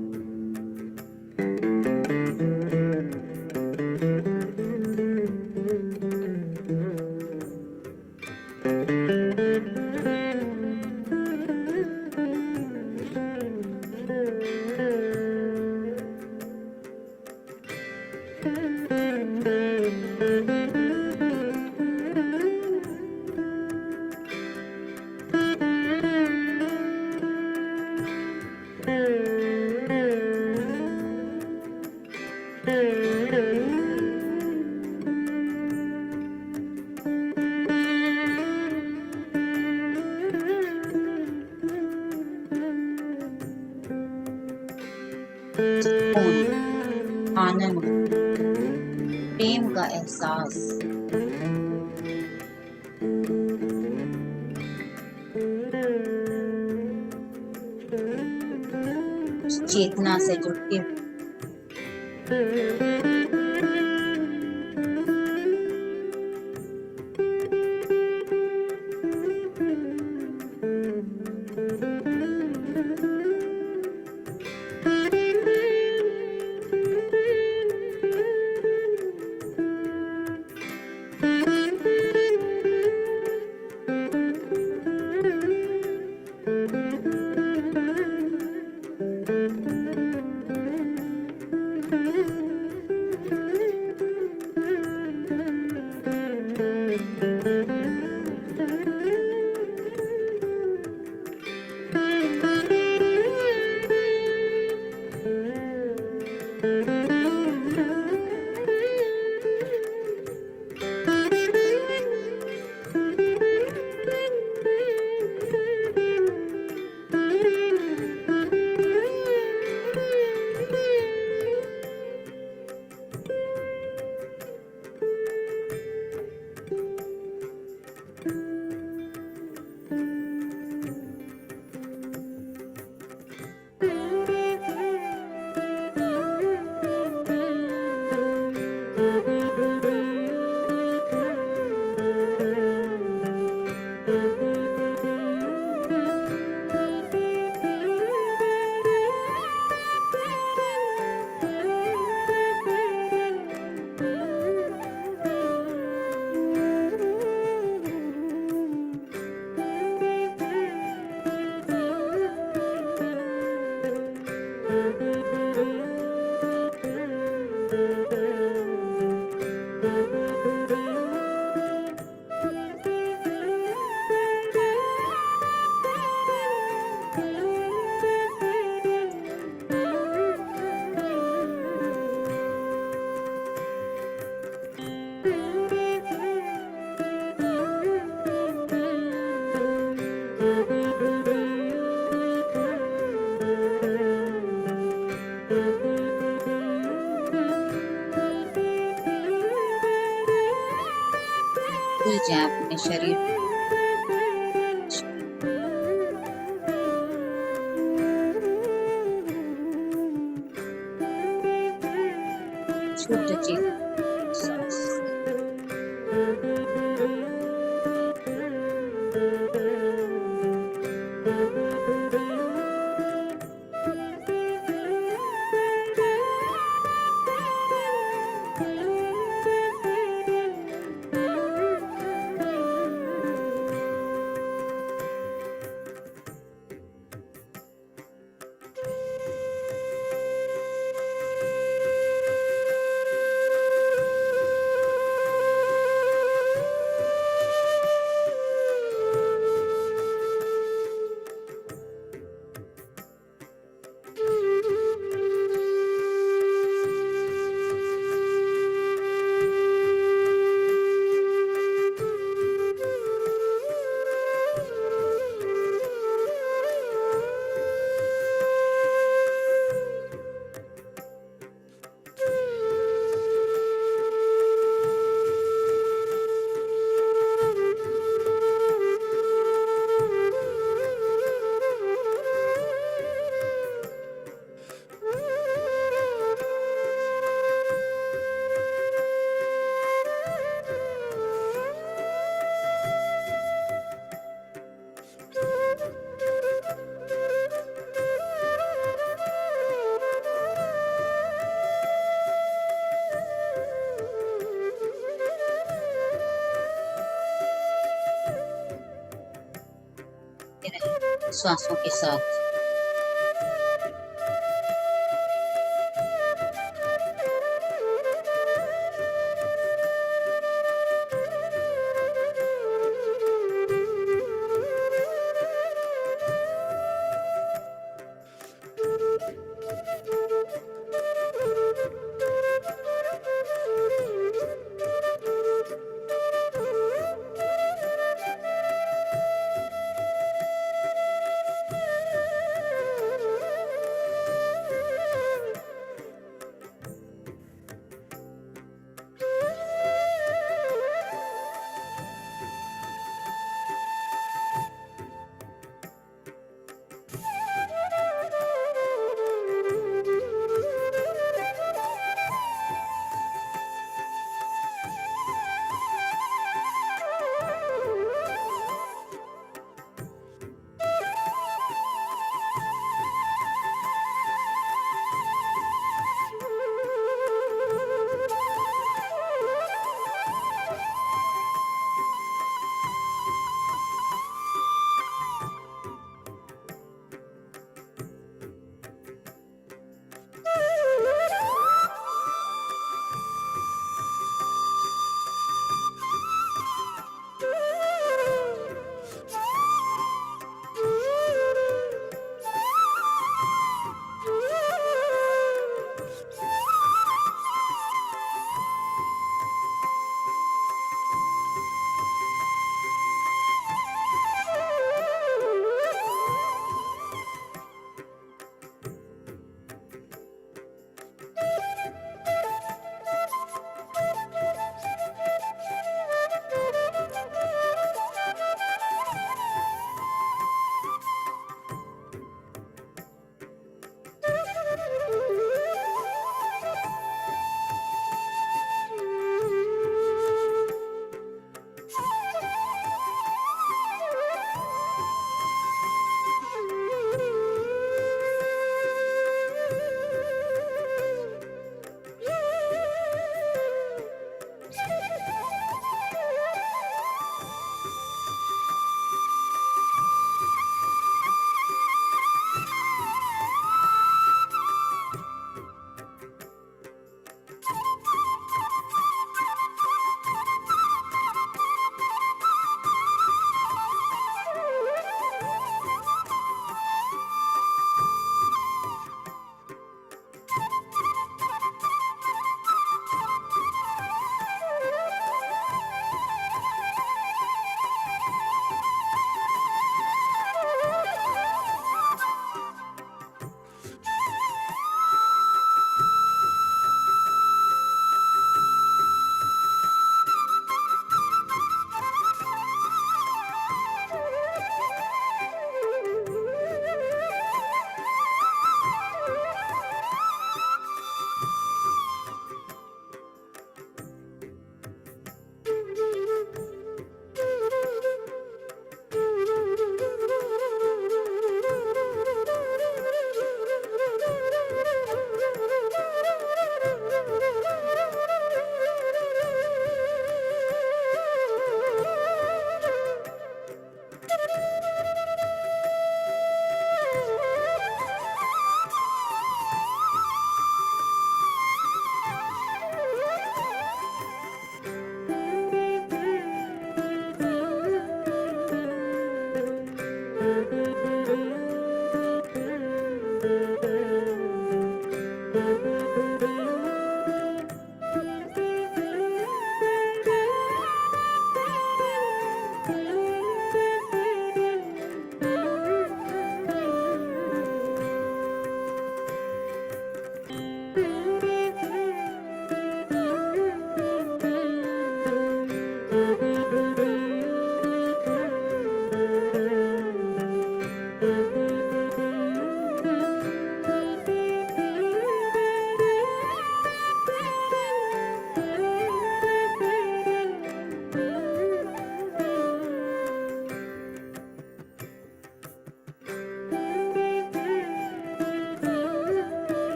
आनंद, प्रेम का एहसास, चेतना से जुड़ते भूल जाए अपने शरीर को। छूट जी सांस। श्वासों के साथ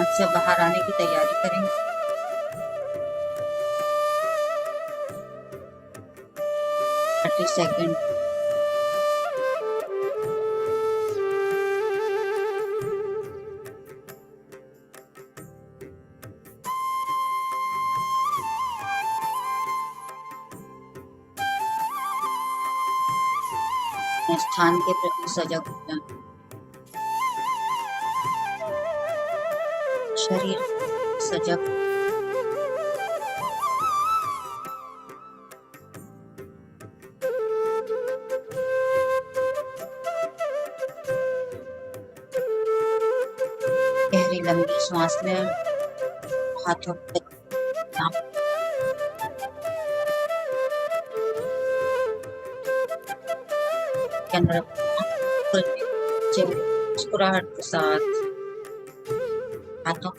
प्लांट से बाहर आने की तैयारी करें। सेकेंड। स्थान के प्रति सजग हो जाएं। शरीर सजग। गहरी लंबी सांस लें। हाथों पे मुस्कुराहट के साथ हाथों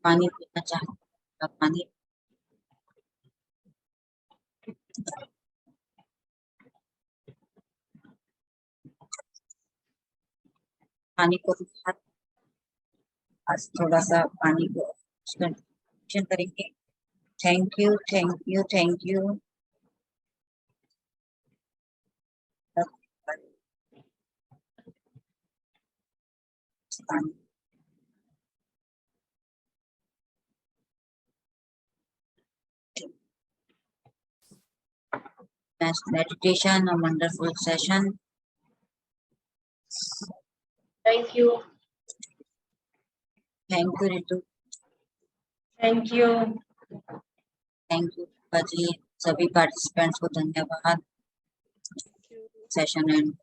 पानी पीना चाहते पानी को आज थोड़ा सा पानी को करेंगे। Thank you, thank you, thank you. Meditation, a wonderful session. Thank you. Thank you, Ritu. Thank you. Thank you, Paji. सभी पार्टिसिपेंट्स को धन्यवाद। Session and